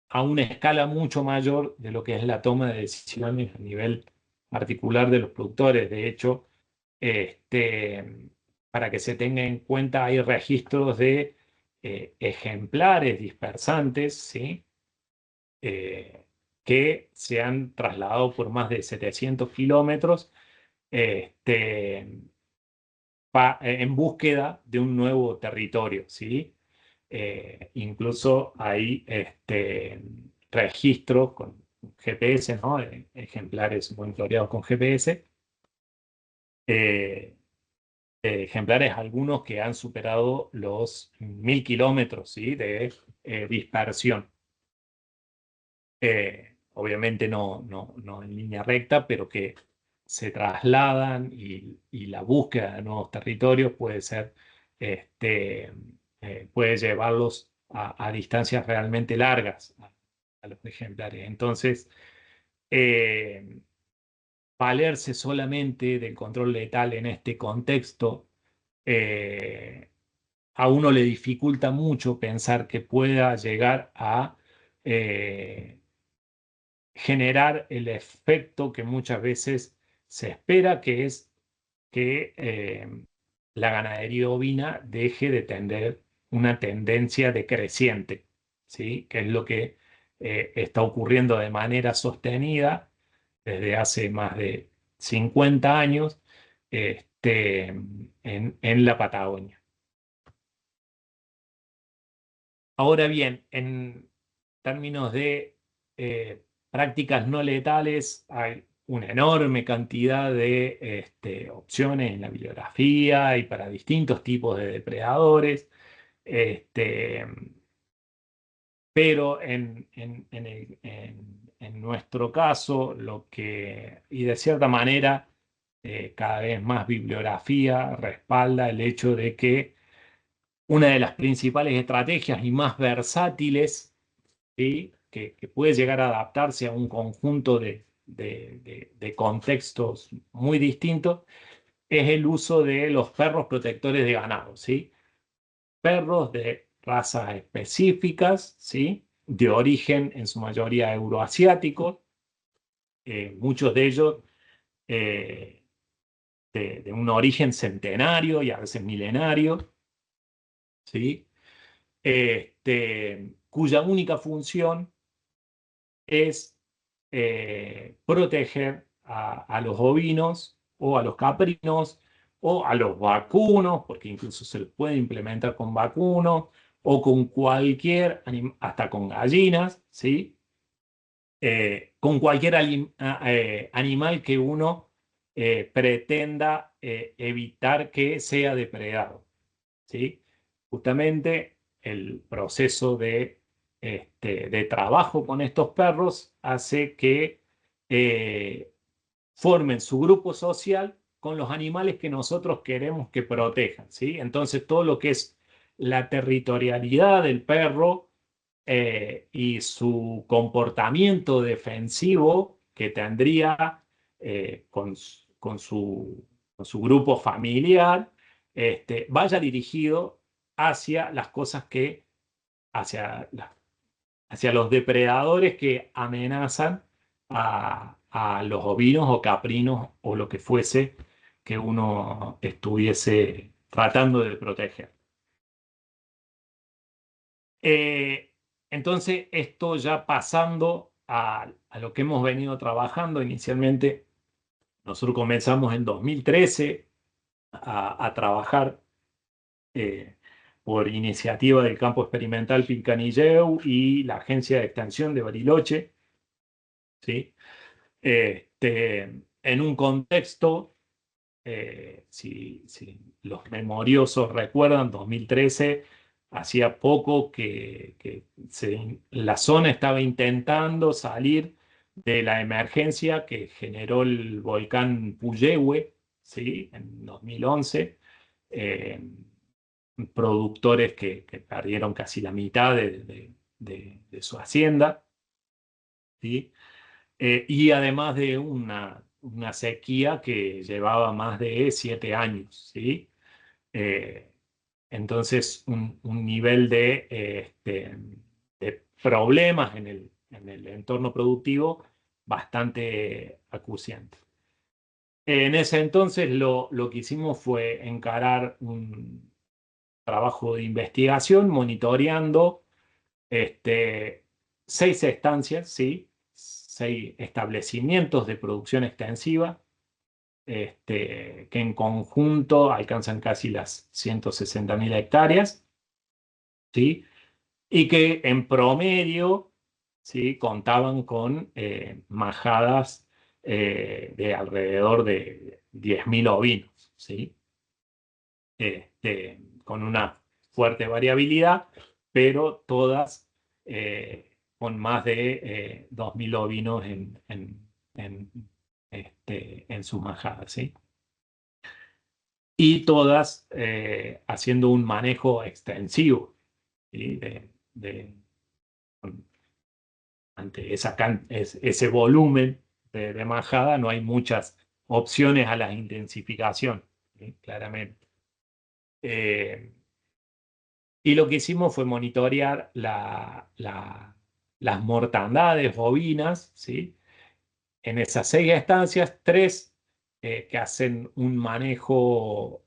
Speaker 2: a una escala mucho mayor de lo que es la toma de decisiones a nivel particular de los productores. De hecho, para que se tenga en cuenta, hay registros de ejemplares dispersantes, ¿sí? Que se han trasladado por más de 700 kilómetros en búsqueda de un nuevo territorio, ¿sí? Incluso hay registros con GPS, ¿no? Ejemplares monitoreados con GPS, ejemplares, algunos que han superado los 1000 kilómetros, ¿sí?, de dispersión. Obviamente no en línea recta, pero que se trasladan y la búsqueda de nuevos territorios puede ser, puede llevarlos a distancias realmente largas a los ejemplares. Entonces, valerse solamente del control letal en este contexto, a uno le dificulta mucho pensar que pueda llegar a generar el efecto que muchas veces se espera, que es que la ganadería ovina deje de tener una tendencia decreciente, ¿sí?, que es lo que está ocurriendo de manera sostenida desde hace más de 50 años en la Patagonia. Ahora bien, en términos de prácticas no letales, hay una enorme cantidad de opciones en la bibliografía y para distintos tipos de depredadores. Pero en nuestro caso, y de cierta manera, cada vez más bibliografía respalda el hecho de que una de las principales estrategias y más versátiles, ¿sí?, que puede llegar a adaptarse a un conjunto de contextos muy distintos, es el uso de los perros protectores de ganado, ¿sí? Perros de razas específicas, ¿sí?, de origen en su mayoría euroasiático, muchos de ellos de un origen centenario y a veces milenario, ¿sí?, cuya única función es proteger a los ovinos o a los caprinos o a los vacunos, porque incluso se los puede implementar con vacunos o con cualquier, hasta con gallinas, ¿sí? Con cualquier animal que uno pretenda evitar que sea depredado, ¿sí? Justamente el proceso de trabajo con estos perros hace que formen su grupo social con los animales que nosotros queremos que protejan, ¿sí? Entonces, todo lo que es la territorialidad del perro y su comportamiento defensivo que tendría con su grupo familiar, vaya dirigido hacia las cosas hacia, hacia los depredadores que amenazan a los ovinos o caprinos o lo que fuese que uno estuviese tratando de proteger. Entonces, esto ya pasando a lo que hemos venido trabajando inicialmente, nosotros comenzamos en 2013 a trabajar por iniciativa del Campo Experimental Pilcanilleu y la Agencia de Extensión de Bariloche, ¿sí? En un contexto, si los memoriosos recuerdan, 2013, hacía poco que la zona estaba intentando salir de la emergencia que generó el volcán Puyehue, ¿sí?, en 2011. Productores que perdieron casi la mitad de su hacienda, ¿sí? Y además de una sequía que llevaba más de 7 años, ¿sí? Entonces, un nivel de problemas en el entorno productivo bastante acuciante. En ese entonces lo que hicimos fue encarar un trabajo de investigación monitoreando 6 estancias, ¿sí?, 6 establecimientos de producción extensiva, que en conjunto alcanzan casi las 160.000 hectáreas, ¿sí?, y que en promedio, ¿sí?, contaban con majadas de alrededor de 10.000 ovinos, ¿sí? Con una fuerte variabilidad, pero todas con más de 2.000 ovinos en sus majadas, ¿sí? Y todas haciendo un manejo extensivo, ¿sí? Ante ese volumen de majada no hay muchas opciones a la intensificación, ¿sí? Claramente. Y lo que hicimos fue monitorear las mortandades bovinas, ¿sí? En esas 6 estancias, 3 que hacen un manejo,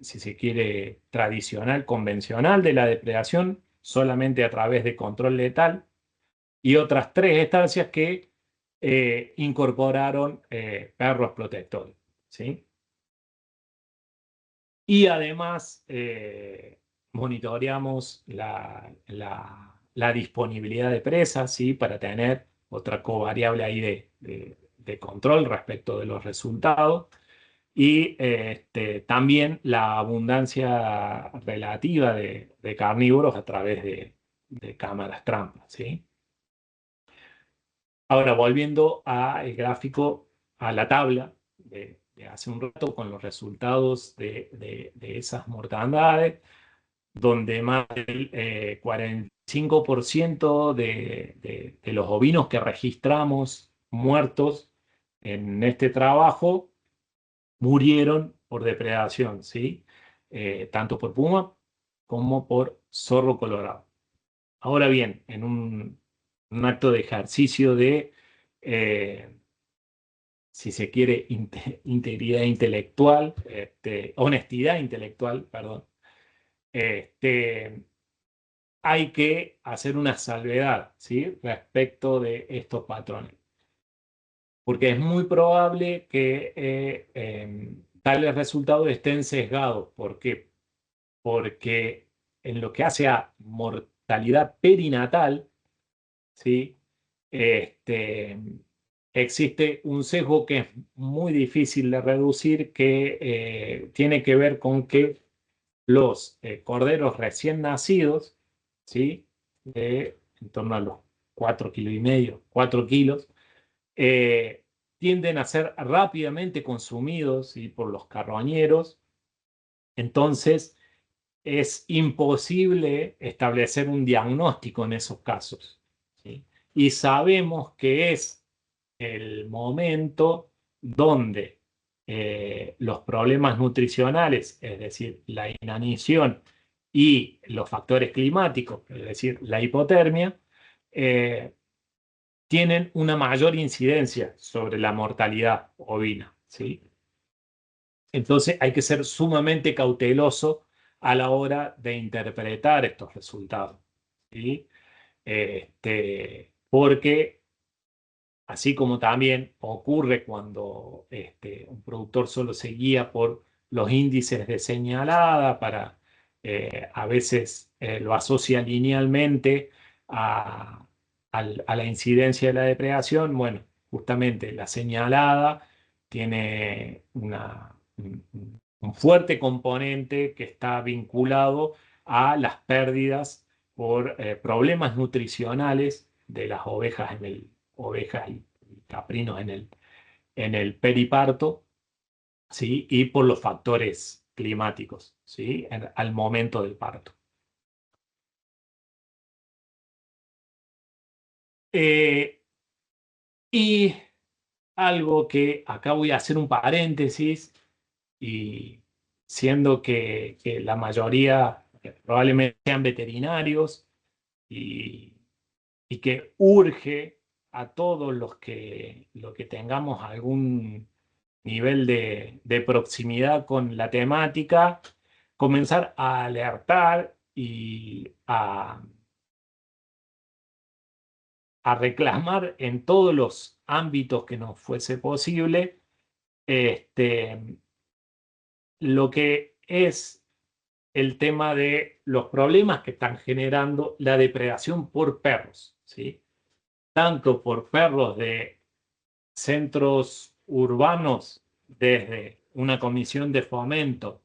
Speaker 2: si se quiere, tradicional, convencional de la depredación, solamente a través de control letal, y otras 3 estancias que incorporaron perros protectores, ¿sí? Y además monitoreamos la disponibilidad de presas, ¿sí? Para tener otra covariable ahí de control respecto de los resultados. Y también la abundancia relativa de carnívoros a través de cámaras trampas, ¿sí? Ahora, volviendo al gráfico, a la tabla de hace un rato con los resultados de esas mortandades, donde más del 45% de los ovinos que registramos muertos en este trabajo murieron por depredación, ¿sí? Tanto por puma como por zorro colorado. Ahora bien, en un acto de ejercicio de, si se quiere, integridad intelectual, honestidad intelectual, perdón, hay que hacer una salvedad, ¿sí? Respecto de estos patrones. Porque es muy probable que tales resultados estén sesgados. ¿Por qué? Porque en lo que hace a mortalidad perinatal, ¿sí? Existe un sesgo que es muy difícil de reducir, que tiene que ver con que los corderos recién nacidos, ¿sí? En torno a los 4,5 kilos, 4 kilos, tienden a ser rápidamente consumidos, ¿sí? Por los carroñeros. Entonces, es imposible establecer un diagnóstico en esos casos, ¿sí? Y sabemos que es el momento donde los problemas nutricionales, es decir, la inanición y los factores climáticos, es decir, la hipotermia, tienen una mayor incidencia sobre la mortalidad ovina, ¿sí? Entonces hay que ser sumamente cauteloso a la hora de interpretar estos resultados, ¿sí? Porque así como también ocurre cuando un productor solo se guía por los índices de señalada para, a veces lo asocia linealmente a la incidencia de la depredación. Bueno, justamente la señalada tiene un fuerte componente que está vinculado a las pérdidas por problemas nutricionales de las ovejas ovejas y caprinos en el periparto, ¿sí? Y por los factores climáticos, ¿sí? Al momento del parto. Y algo que acá voy a hacer un paréntesis, y siendo que la mayoría probablemente sean veterinarios, y que urge a todos los que tengamos algún nivel de proximidad con la temática, comenzar a alertar y a reclamar en todos los ámbitos que nos fuese posible lo que es el tema de los problemas que están generando la depredación por perros, ¿sí? Tanto por perros de centros urbanos, desde una comisión de fomento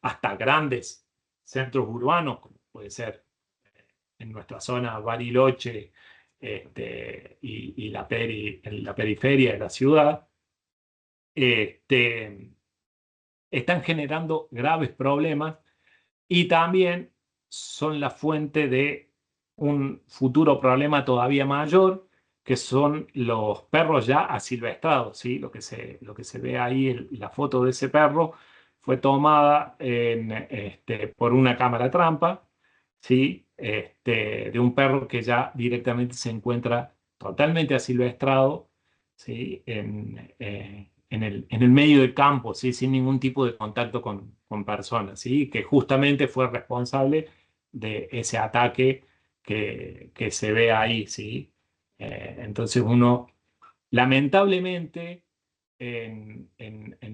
Speaker 2: hasta grandes centros urbanos, como puede ser en nuestra zona Bariloche y en la periferia de la ciudad, están generando graves problemas y también son la fuente de un futuro problema todavía mayor, que son los perros ya asilvestrados, ¿sí? Lo que se ve ahí, la foto de ese perro fue tomada por una cámara trampa, ¿sí? De un perro que ya directamente se encuentra totalmente asilvestrado, ¿sí? En el medio del campo, ¿sí? Sin ningún tipo de contacto con personas, ¿sí? Que justamente fue responsable de ese ataque que se ve ahí, ¿sí? Entonces uno, lamentablemente, en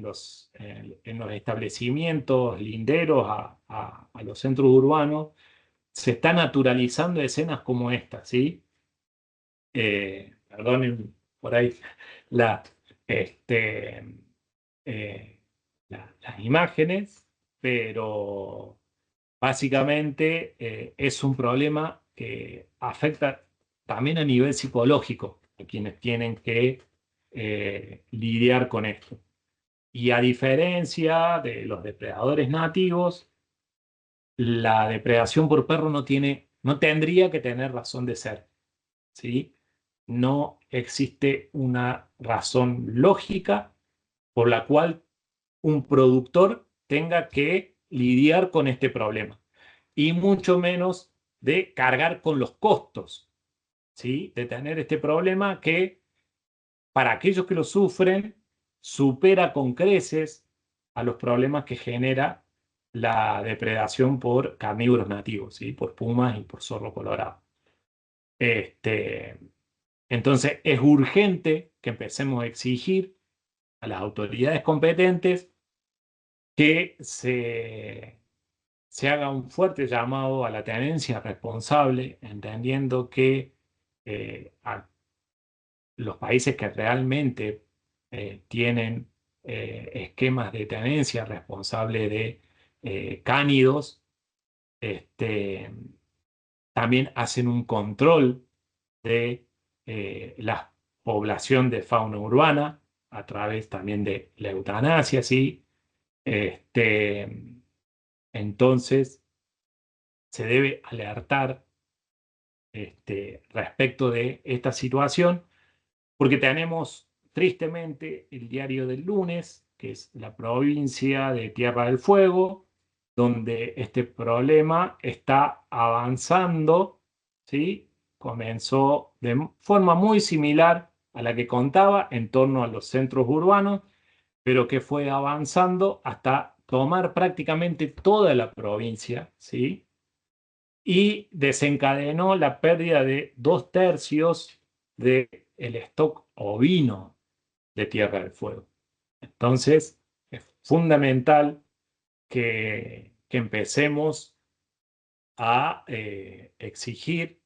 Speaker 2: los establecimientos linderos a los centros urbanos, se está naturalizando escenas como esta, ¿sí? Perdonen por ahí la, este, las imágenes, pero básicamente es un problema que afecta también a nivel psicológico a quienes tienen que lidiar con esto. Y a diferencia de los depredadores nativos, la depredación por perro no tendría que tener razón de ser, ¿sí? No existe una razón lógica por la cual un productor tenga que lidiar con este problema, y mucho menos de cargar con los costos, ¿sí? De tener este problema que, para aquellos que lo sufren, supera con creces a los problemas que genera la depredación por carnívoros nativos, ¿sí? Por pumas y por zorro colorado. Entonces es urgente que empecemos a exigir a las autoridades competentes que se haga un fuerte llamado a la tenencia responsable, entendiendo que los países que realmente tienen esquemas de tenencia responsable de cánidos, también hacen un control de la población de fauna urbana a través también de la eutanasia, ¿sí? Entonces, se debe alertar respecto de esta situación, porque tenemos tristemente el diario del lunes, que es la provincia de Tierra del Fuego, donde este problema está avanzando, ¿sí? Comenzó de forma muy similar a la que contaba en torno a los centros urbanos, pero que fue avanzando hasta tomar prácticamente toda la provincia, ¿sí? Y desencadenó la pérdida de 2/3 del stock ovino de Tierra del Fuego. Entonces, es fundamental que empecemos a exigir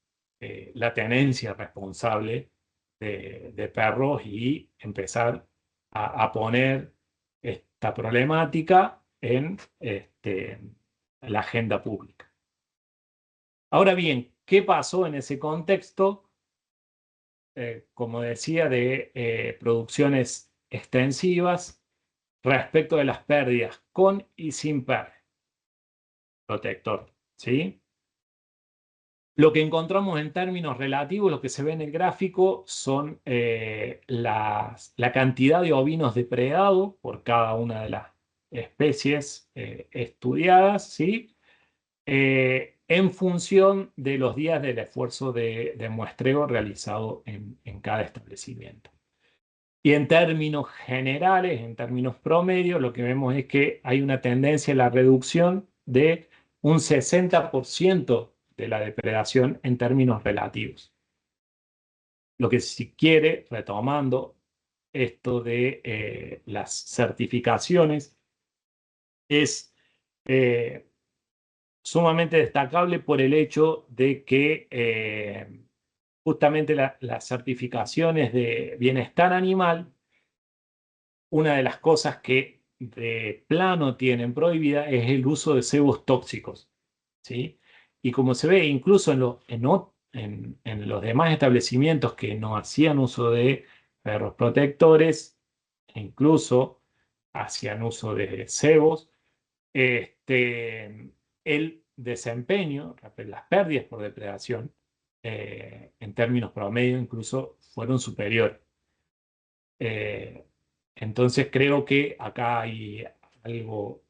Speaker 2: la tenencia responsable de perros y empezar a poner esta problemática en la agenda pública. Ahora bien, ¿qué pasó en ese contexto? Como decía, de producciones extensivas respecto de las pérdidas con y sin protector, ¿sí? Lo que encontramos en términos relativos, lo que se ve en el gráfico, son la cantidad de ovinos depredados por cada una de las especies estudiadas, ¿sí? En función de los días del esfuerzo de muestreo realizado en cada establecimiento. Y en términos generales, en términos promedios, lo que vemos es que hay una tendencia a la reducción de un 60% de la depredación en términos relativos. Lo que, si quiere, retomando esto de las certificaciones, es sumamente destacable por el hecho de que justamente las certificaciones de bienestar animal, una de las cosas que de plano tienen prohibida es el uso de cebos tóxicos, ¿sí? Y como se ve, incluso en los demás establecimientos que no hacían uso de perros protectores, incluso hacían uso de cebos, el desempeño, las pérdidas por depredación, en términos promedio, incluso fueron superiores. Eh, entonces creo que acá hay algo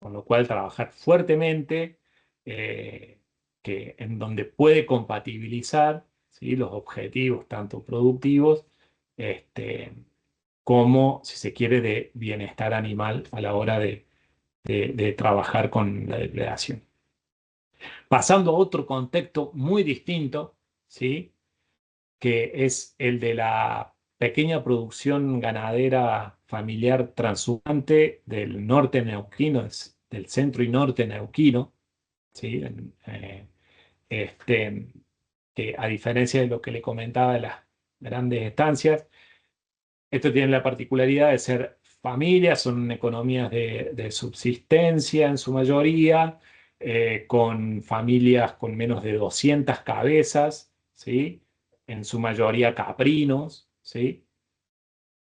Speaker 2: con lo cual trabajar fuertemente, en donde puede compatibilizar, ¿sí?, los objetivos tanto productivos como, si se quiere, de bienestar animal a la hora de trabajar con la depredación. Pasando a otro contexto muy distinto, ¿sí?, que es el de la pequeña producción ganadera familiar transhumante del norte neuquino, del centro y norte neuquino, ¿sí? Este, que a diferencia de lo que le comentaba de las grandes estancias, esto tiene la particularidad de ser familias, son economías de subsistencia en su mayoría, con familias con menos de 200 cabezas, ¿sí?, en su mayoría caprinos, ¿sí?,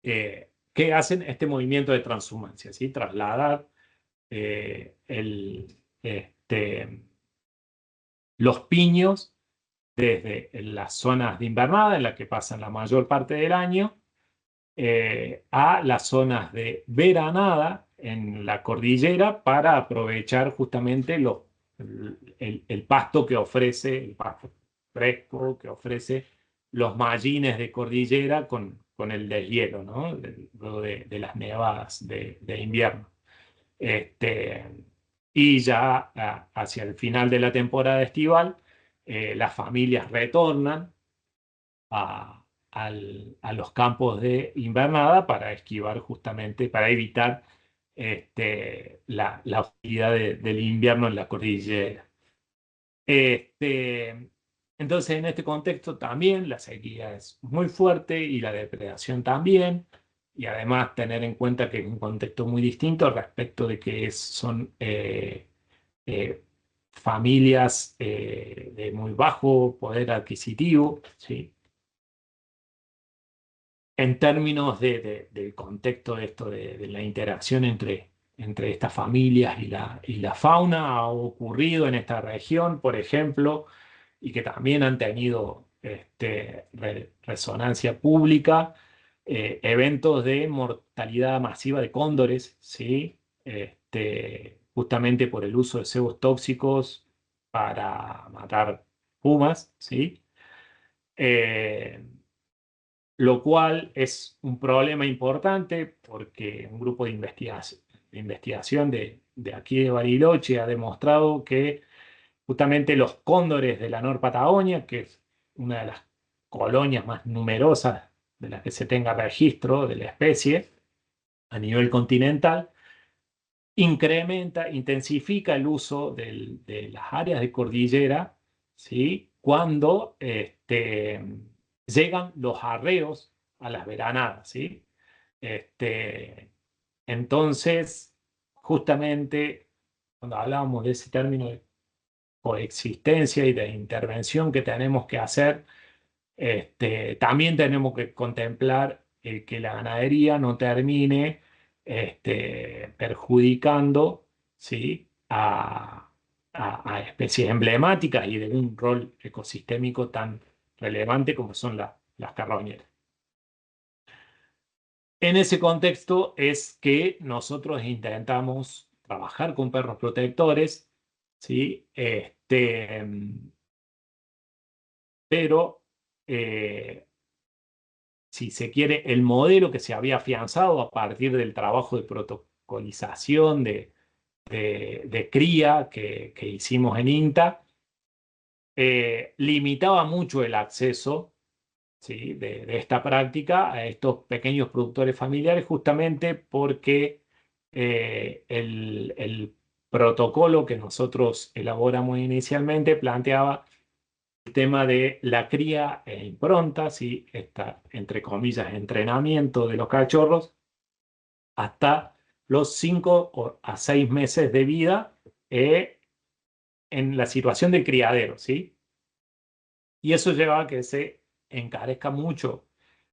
Speaker 2: que hacen este movimiento de transhumancia, ¿sí?, trasladar los piños desde las zonas de invernada, en las que pasan la mayor parte del año, a las zonas de veranada en la cordillera para aprovechar justamente el pasto que ofrece, el pasto fresco que ofrece los mallines de cordillera con el deshielo, ¿no? Luego de las nevadas de invierno. Y ya hacia el final de la temporada estival, las familias retornan a los campos de invernada para esquivar justamente, para evitar la hostilidad del invierno en la cordillera. Entonces, en este contexto también la sequía es muy fuerte y la depredación también, y además tener en cuenta que es un contexto muy distinto respecto de que son eh, familias de muy bajo poder adquisitivo, ¿sí? En términos del contexto de esto, de la interacción entre estas familias y la fauna, ha ocurrido en esta región, por ejemplo, y que también han tenido resonancia pública, eventos de mortalidad masiva de cóndores, ¿sí? Justamente por el uso de cebos tóxicos para matar pumas, ¿sí? Lo cual es un problema importante porque un grupo de investigación de aquí de Bariloche ha demostrado que justamente los cóndores de la Patagonia, que es una de las colonias más numerosas de las que se tenga registro de la especie a nivel continental, intensifica el uso de las áreas de cordillera, ¿sí?, cuando llegan los arreos a las veranadas, ¿sí? Entonces, justamente cuando hablábamos de ese término de coexistencia y de intervención que tenemos que hacer, también tenemos que contemplar que la ganadería no termine perjudicando, ¿sí?, a especies emblemáticas y de un rol ecosistémico tan relevante como son las carroñeras. En ese contexto es que nosotros intentamos trabajar con perros protectores, ¿sí? Pero si se quiere, el modelo que se había afianzado a partir del trabajo de protocolización de cría que hicimos en INTA, limitaba mucho el acceso, ¿sí?, de esta práctica a estos pequeños productores familiares, justamente porque el protocolo que nosotros elaboramos inicialmente planteaba tema de la cría e impronta, ¿sí? Esta, entre comillas, entrenamiento de los cachorros hasta los 5 a 6 meses de vida en la situación de criadero, ¿sí? Y eso lleva a que se encarezca mucho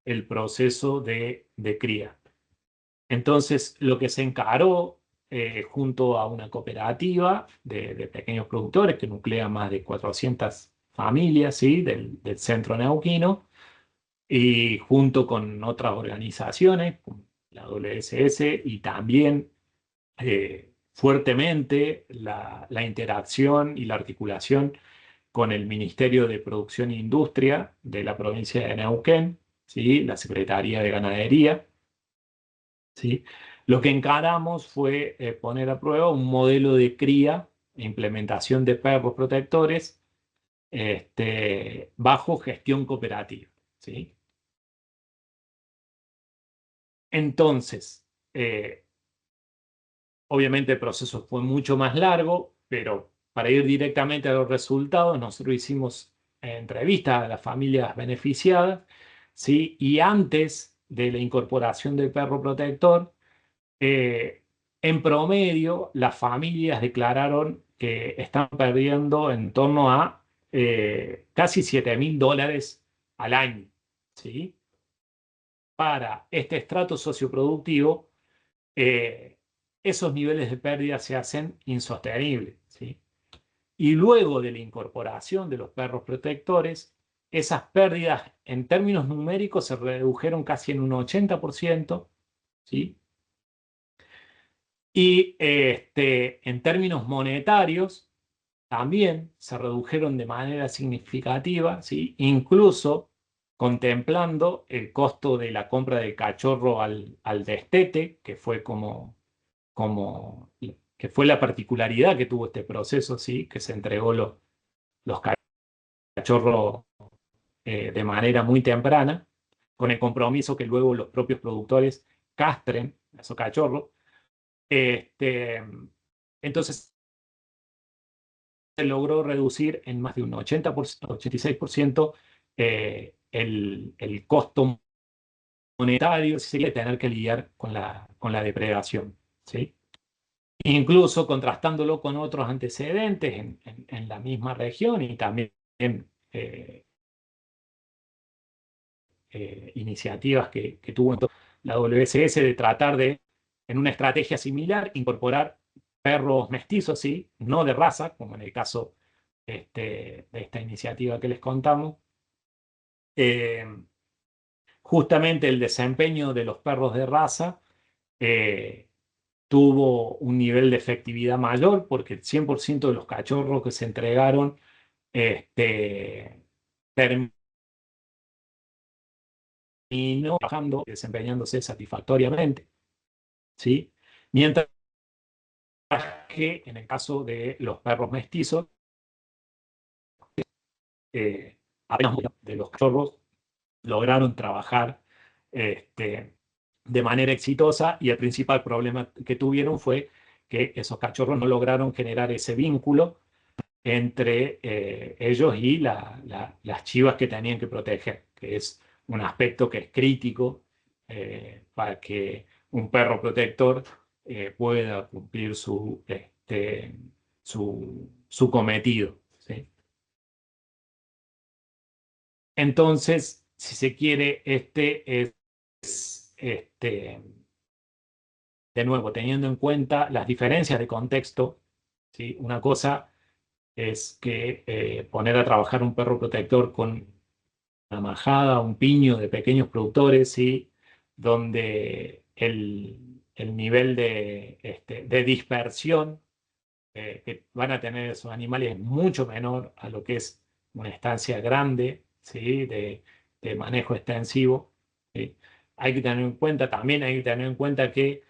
Speaker 2: el proceso de cría. Entonces, lo que se encaró junto a una cooperativa de pequeños productores que nuclea más de 400 familias, ¿sí? Del centro neuquino, y junto con otras organizaciones, como la WSS, y también fuertemente la interacción y la articulación con el Ministerio de Producción e Industria de la provincia de Neuquén, ¿sí? La Secretaría de Ganadería, ¿sí? Lo que encaramos fue poner a prueba un modelo de cría e implementación de perros protectores bajo gestión cooperativa, ¿sí? Entonces, obviamente el proceso fue mucho más largo, pero para ir directamente a los resultados, nosotros hicimos entrevistas a las familias beneficiadas, ¿sí? Y antes de la incorporación del perro protector, eh, en promedio, las familias declararon que están perdiendo en torno a casi $7.000 al año, ¿sí? Para este estrato socioproductivo, esos niveles de pérdida se hacen insostenibles, ¿sí? Y luego de la incorporación de los perros protectores, esas pérdidas en términos numéricos se redujeron casi en un 80%, ¿sí? Y en términos monetarios también se redujeron de manera significativa, ¿sí? Incluso contemplando el costo de la compra del cachorro al destete, que fue como, que fue la particularidad que tuvo este proceso, ¿sí? Que se entregó los cachorros de manera muy temprana, con el compromiso que luego los propios productores castren a esos cachorros. Entonces se logró reducir en más de un 80%, 86% el costo monetario, si se quiere, tener que lidiar con la depredación, ¿sí? Incluso contrastándolo con otros antecedentes en la misma región y también eh, iniciativas que tuvo la WSS de tratar de, en una estrategia similar, incorporar perros mestizos, ¿sí? No de raza, como en el caso de esta iniciativa que les contamos. Eh, Justamente el desempeño de los perros de raza eh, tuvo un nivel de efectividad mayor porque el 100% de los cachorros que se entregaron terminó trabajando y desempeñándose satisfactoriamente, ¿sí? Mientras que en el caso de los perros mestizos, apenas muchos de los cachorros lograron trabajar de manera exitosa y el principal problema que tuvieron fue que esos cachorros no lograron generar ese vínculo entre ellos y las chivas que tenían que proteger, que es un aspecto que es crítico para que un perro protector pueda cumplir su cometido, ¿sí? Entonces, si se quiere, de nuevo, teniendo en cuenta las diferencias de contexto, ¿sí? Una cosa es que poner a trabajar un perro protector con una majada, un piño de pequeños productores, ¿sí? Donde el nivel de dispersión que van a tener esos animales es mucho menor a lo que es una estancia grande, ¿sí? De manejo extensivo, ¿sí? Hay que tener en cuenta, también hay que tener en cuenta que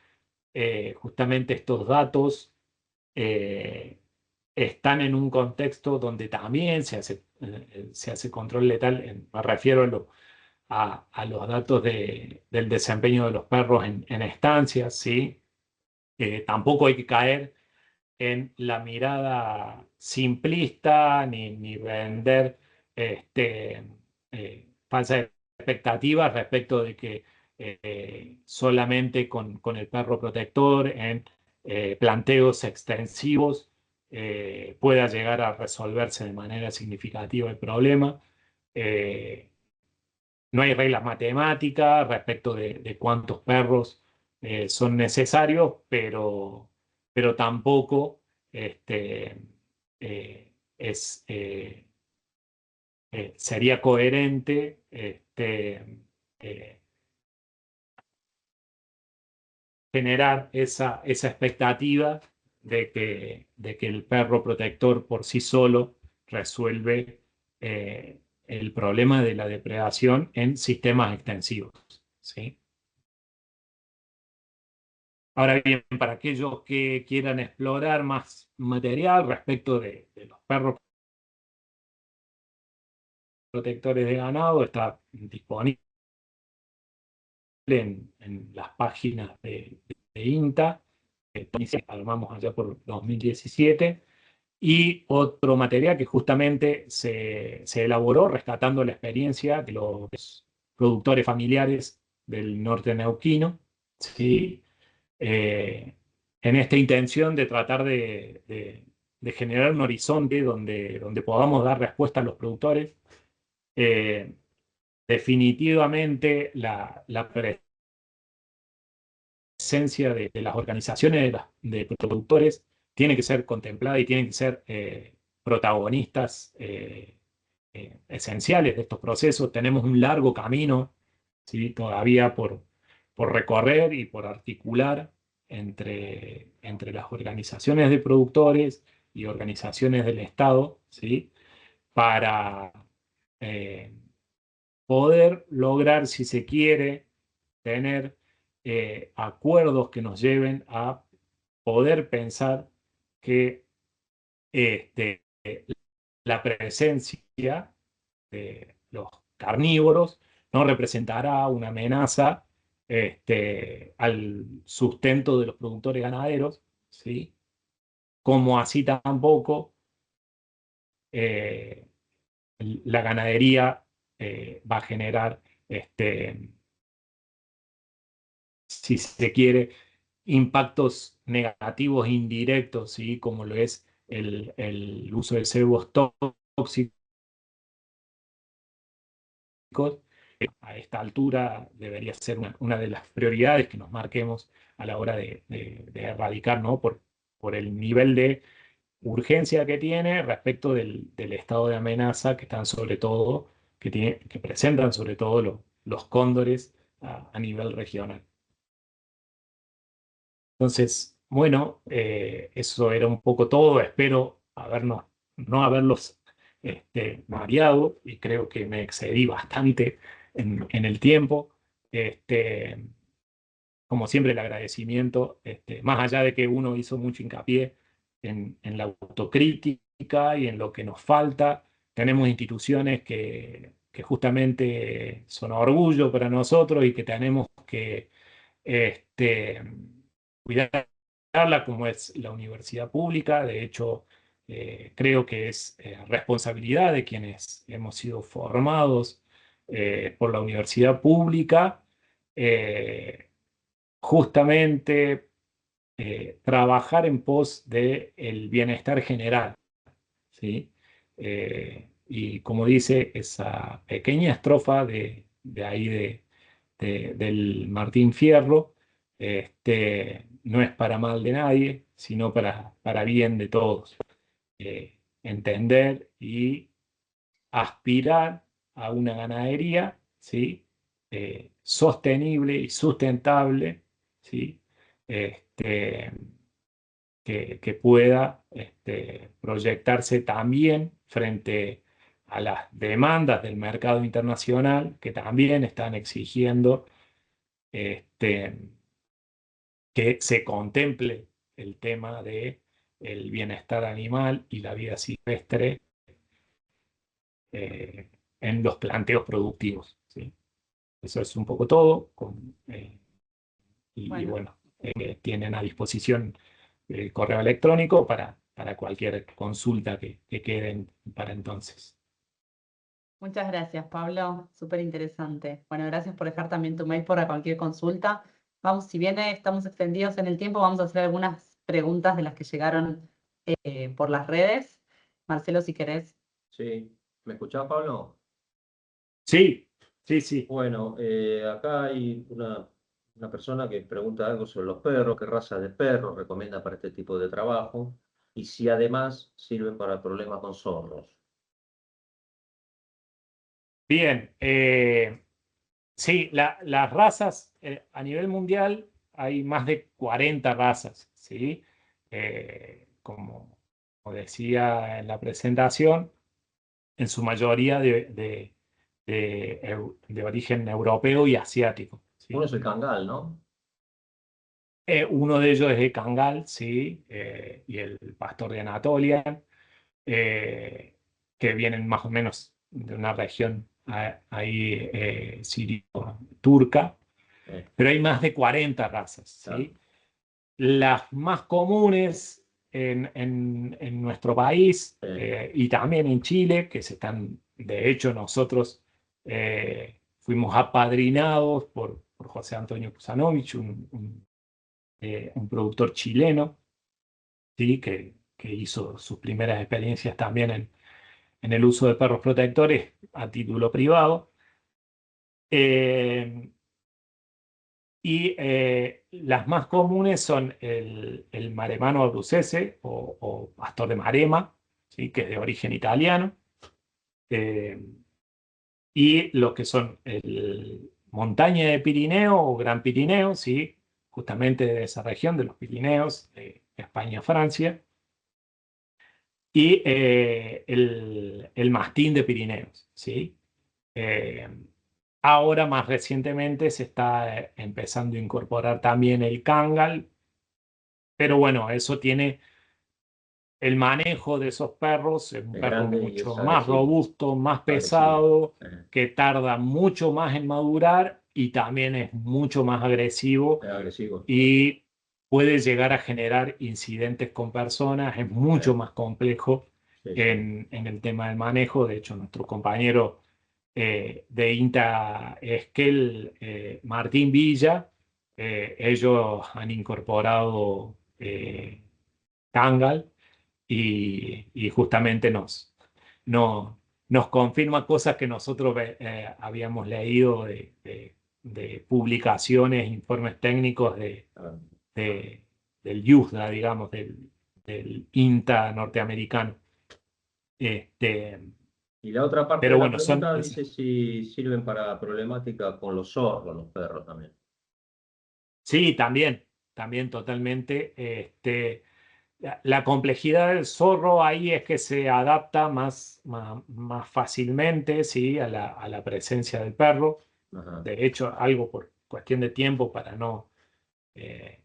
Speaker 2: justamente estos datos eh, están en un contexto donde también se hace control letal, me refiero a los datos del desempeño de los perros en estancias, ¿sí? Tampoco hay que caer en la mirada simplista ni vender falsas expectativas respecto de que solamente con el perro protector en planteos extensivos pueda llegar a resolverse de manera significativa el problema. No hay reglas matemáticas respecto de cuántos perros son necesarios, pero tampoco es, sería coherente generar esa expectativa de que el perro protector por sí solo resuelve el problema de la depredación en sistemas extensivos, ¿sí? Ahora bien, para aquellos que quieran explorar más material respecto de los perros protectores de ganado, está disponible en las páginas de INTA, que armamos allá por 2017, y otro material que justamente se elaboró rescatando la experiencia de los productores familiares del norte neuquino, ¿sí? En esta intención de tratar de generar un horizonte donde podamos dar respuesta a los productores. Definitivamente la presencia de las organizaciones de productores tiene que ser contemplada y tienen que ser protagonistas esenciales de estos procesos. Tenemos un largo camino, ¿sí?, todavía por recorrer y por articular entre las organizaciones de productores y organizaciones del Estado, ¿sí?, para poder lograr, si se quiere, tener acuerdos que nos lleven a poder pensar que la presencia de los carnívoros no representará una amenaza al sustento de los productores ganaderos, ¿sí?, como así tampoco la ganadería va a generar, si se quiere, impactos negativos indirectos, ¿sí?, como lo es el uso de cebos tóxicos. A esta altura debería ser una de las prioridades que nos marquemos a la hora de erradicar, ¿no?, por el nivel de urgencia que tiene respecto del estado de amenaza que están sobre todo, que presentan sobre todo los cóndores a nivel regional. Entonces, bueno, eso era un poco todo. Espero no haberlos mareado, y creo que me excedí bastante en el tiempo. Como siempre, el agradecimiento, más allá de que uno hizo mucho hincapié en la autocrítica y en lo que nos falta. Tenemos instituciones que justamente son orgullo para nosotros y que tenemos que cuidarla, como es la universidad pública. De hecho, creo que es responsabilidad de quienes hemos sido formados por la universidad pública, justamente trabajar en pos del bienestar general, ¿sí? Y como dice esa pequeña estrofa de ahí del Martín Fierro, no es para mal de nadie, sino para bien de todos. Entender y aspirar a una ganadería, ¿sí?, sostenible y sustentable, ¿sí?, que pueda proyectarse también frente a las demandas del mercado internacional, que también están exigiendo que se contemple el tema del bienestar animal y la vida silvestre en los planteos productivos, ¿sí? Eso es un poco todo. Y
Speaker 1: Bueno,
Speaker 2: bueno, tienen a disposición el correo electrónico para cualquier consulta que queden para entonces.
Speaker 1: Muchas gracias, Pablo. Súper interesante. Bueno, gracias por dejar también tu mail para cualquier consulta. Vamos, si bien estamos extendidos en el tiempo, vamos a hacer algunas preguntas de las que llegaron por las redes. Marcelo, si querés.
Speaker 3: Sí, ¿me escuchás, Pablo?
Speaker 2: Sí, sí, sí.
Speaker 3: Bueno, acá hay una persona que pregunta algo sobre los perros, qué raza de perros recomienda para este tipo de trabajo y si además sirven para problemas con zorros.
Speaker 2: Bien. Sí, las razas a nivel mundial hay más de 40 razas, ¿sí? Como decía en la presentación, en su mayoría de origen europeo y asiático,
Speaker 3: Uno
Speaker 2: ¿sí?
Speaker 3: es el cangal, ¿no?
Speaker 2: Uno de ellos es el Kangal, ¿sí? Y el pastor de Anatolia, eh, que vienen más o menos de una región ahí sirio-turca, pero hay más de 40 razas,
Speaker 3: Claro.
Speaker 2: ¿sí? Las más comunes en nuestro país y también en Chile, que se están, de hecho nosotros fuimos apadrinados por José Antonio Kusanovich, un productor chileno, ¿sí? Que hizo sus primeras experiencias también en el uso de perros protectores a título privado. Eh, las más comunes son el maremano abrucese o pastor de Marema, ¿sí? Que es de origen italiano, eh, y los que son el montaña de Pirineo o Gran Pirineo, ¿sí? Justamente de esa región de los Pirineos, de España, Francia, y el mastín de Pirineos, ¿sí? Eh, Ahora, más recientemente, se está empezando a incorporar también el Kangal, pero bueno, eso tiene el manejo de esos perros, es un
Speaker 3: Es
Speaker 2: perro
Speaker 3: grande y
Speaker 2: mucho
Speaker 3: es
Speaker 2: más
Speaker 3: agresivo.
Speaker 2: robusto, más
Speaker 3: Agresivo.
Speaker 2: pesado, que tarda mucho más en madurar y también es mucho más agresivo
Speaker 3: Es agresivo.
Speaker 2: y puede llegar a generar incidentes con personas, es mucho
Speaker 3: Eh,
Speaker 2: más complejo
Speaker 3: sí, sí.
Speaker 2: en el tema del manejo. De hecho, nuestro compañero de INTA Esquel, Martín Villa, ellos han incorporado Kangal y justamente no- nos confirma cosas que nosotros habíamos leído de publicaciones, informes técnicos
Speaker 3: Ah,
Speaker 2: de- del USDA, digamos, del INTA norteamericano. Este,
Speaker 3: y la otra parte
Speaker 2: pero
Speaker 3: de la
Speaker 2: bueno,
Speaker 3: pregunta dice si sirven para problemática con los zorros, los perros también.
Speaker 2: sí, también totalmente. La complejidad del zorro ahí es que se adapta más fácilmente, ¿sí? A la presencia del perro.
Speaker 3: Ajá.
Speaker 2: De hecho, algo por cuestión de tiempo eh,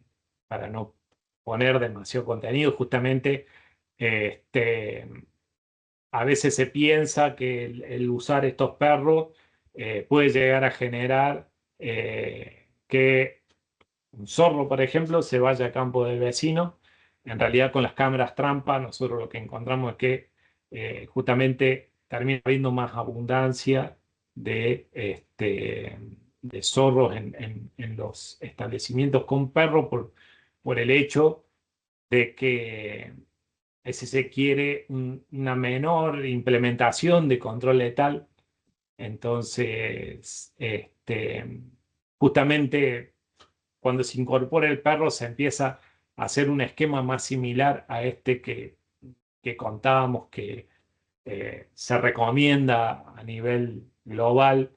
Speaker 2: para no poner demasiado contenido, justamente este, a veces se piensa que el usar estos perros puede llegar a generar que un zorro, por ejemplo, se vaya a campo del vecino. En realidad, con las cámaras trampa, nosotros lo que encontramos es que justamente termina habiendo más abundancia de zorros en los establecimientos con perro por el hecho de que, si se quiere, una menor implementación de control letal. Entonces, justamente cuando se incorpora el perro se empieza a hacer un esquema más similar a este que contábamos que se recomienda a nivel global,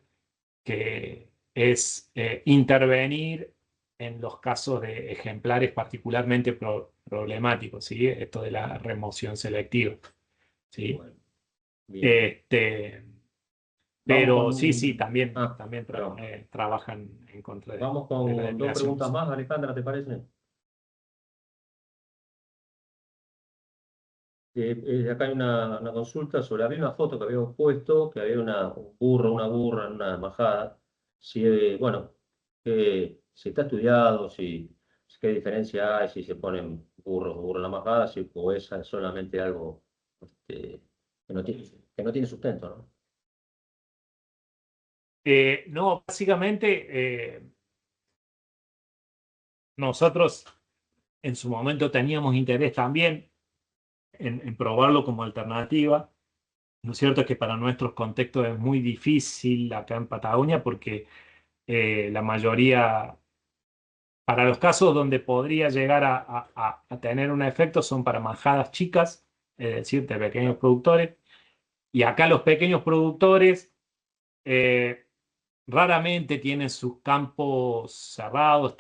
Speaker 2: que es intervenir en los casos de ejemplares particularmente problemáticos, ¿sí? Esto de la remoción selectiva, ¿sí?
Speaker 3: Bueno, bien.
Speaker 2: Este,
Speaker 3: Vamos
Speaker 2: pero sí, sí,
Speaker 3: con...
Speaker 2: también,
Speaker 3: Ah,
Speaker 2: también
Speaker 3: perdón.
Speaker 2: trabajan en contra
Speaker 3: Vamos
Speaker 2: de la
Speaker 3: con dos
Speaker 2: depredación.
Speaker 3: preguntas más, Alejandra, ¿te parece? Acá hay una consulta sobre, había una foto que habíamos puesto, que había un burro, una burra en una majada. Si, bueno, si está estudiado, si qué diferencia hay, si se ponen burros o burro en la majada, si, o es solamente algo este, que no tiene sustento, ¿no?
Speaker 2: No, básicamente nosotros en su momento teníamos interés también en probarlo como alternativa. Lo cierto es que para nuestros contextos es muy difícil acá en Patagonia porque la mayoría, para los casos donde podría llegar a tener un efecto son para majadas chicas, es decir, de pequeños productores. Y acá los pequeños productores raramente tienen sus campos cerrados,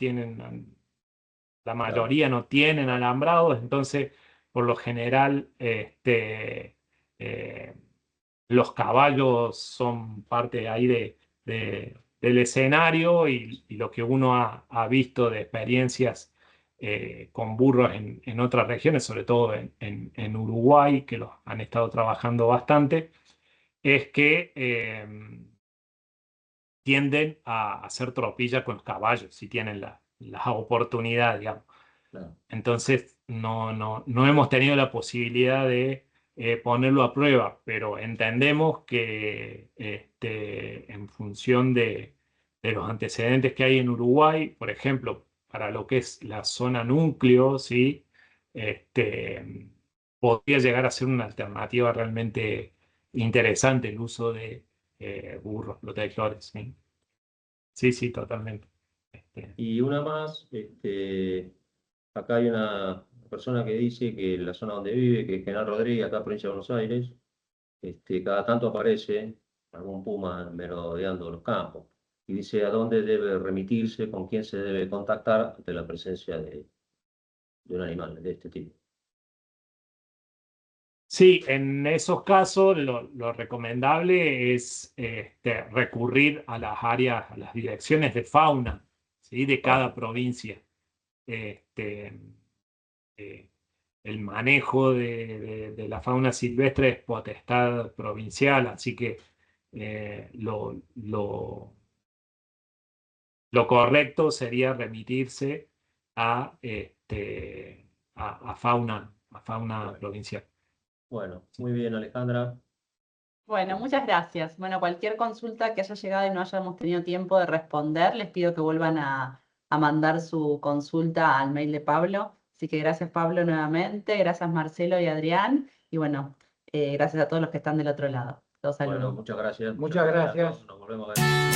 Speaker 2: la mayoría no tienen alambrados, entonces por lo general los caballos son parte ahí del escenario y lo que uno ha visto de experiencias con burros en otras regiones, sobre todo en Uruguay, que los han estado trabajando bastante, es que tienden a hacer tropilla con los caballos si tienen la oportunidad, digamos.
Speaker 3: Claro.
Speaker 2: Entonces, no hemos tenido la posibilidad de ponerlo a prueba, pero entendemos que en función de los antecedentes que hay en Uruguay, por ejemplo, para lo que es la zona núcleo, ¿sí? Podría llegar a ser una alternativa realmente interesante el uso de burros protectores, ¿sí? Sí, sí, totalmente.
Speaker 3: Y una más, acá hay una persona que dice que la zona donde vive, que es General Rodríguez, acá provincia de Buenos Aires, cada tanto aparece algún puma merodeando los campos. Y dice a dónde debe remitirse, con quién se debe contactar ante la presencia de un animal de este tipo.
Speaker 2: Sí, en esos casos lo recomendable es recurrir a las áreas, a las direcciones de fauna, ¿sí? De cada provincia. Este, eh, el manejo de la fauna silvestre es potestad provincial, así que lo correcto sería remitirse a fauna provincial.
Speaker 3: Bueno, muy bien, Alejandra.
Speaker 1: Bueno, muchas gracias. Bueno, cualquier consulta que haya llegado y no hayamos tenido tiempo de responder, les pido que vuelvan a mandar su consulta al mail de Pablo. Así que gracias, Pablo, nuevamente. Gracias, Marcelo y Adrián. Y bueno, gracias a todos los que están del otro lado. Los
Speaker 3: Bueno,
Speaker 1: saludos.
Speaker 3: muchas gracias.
Speaker 4: Muchas gracias.
Speaker 3: Nos volvemos a ver.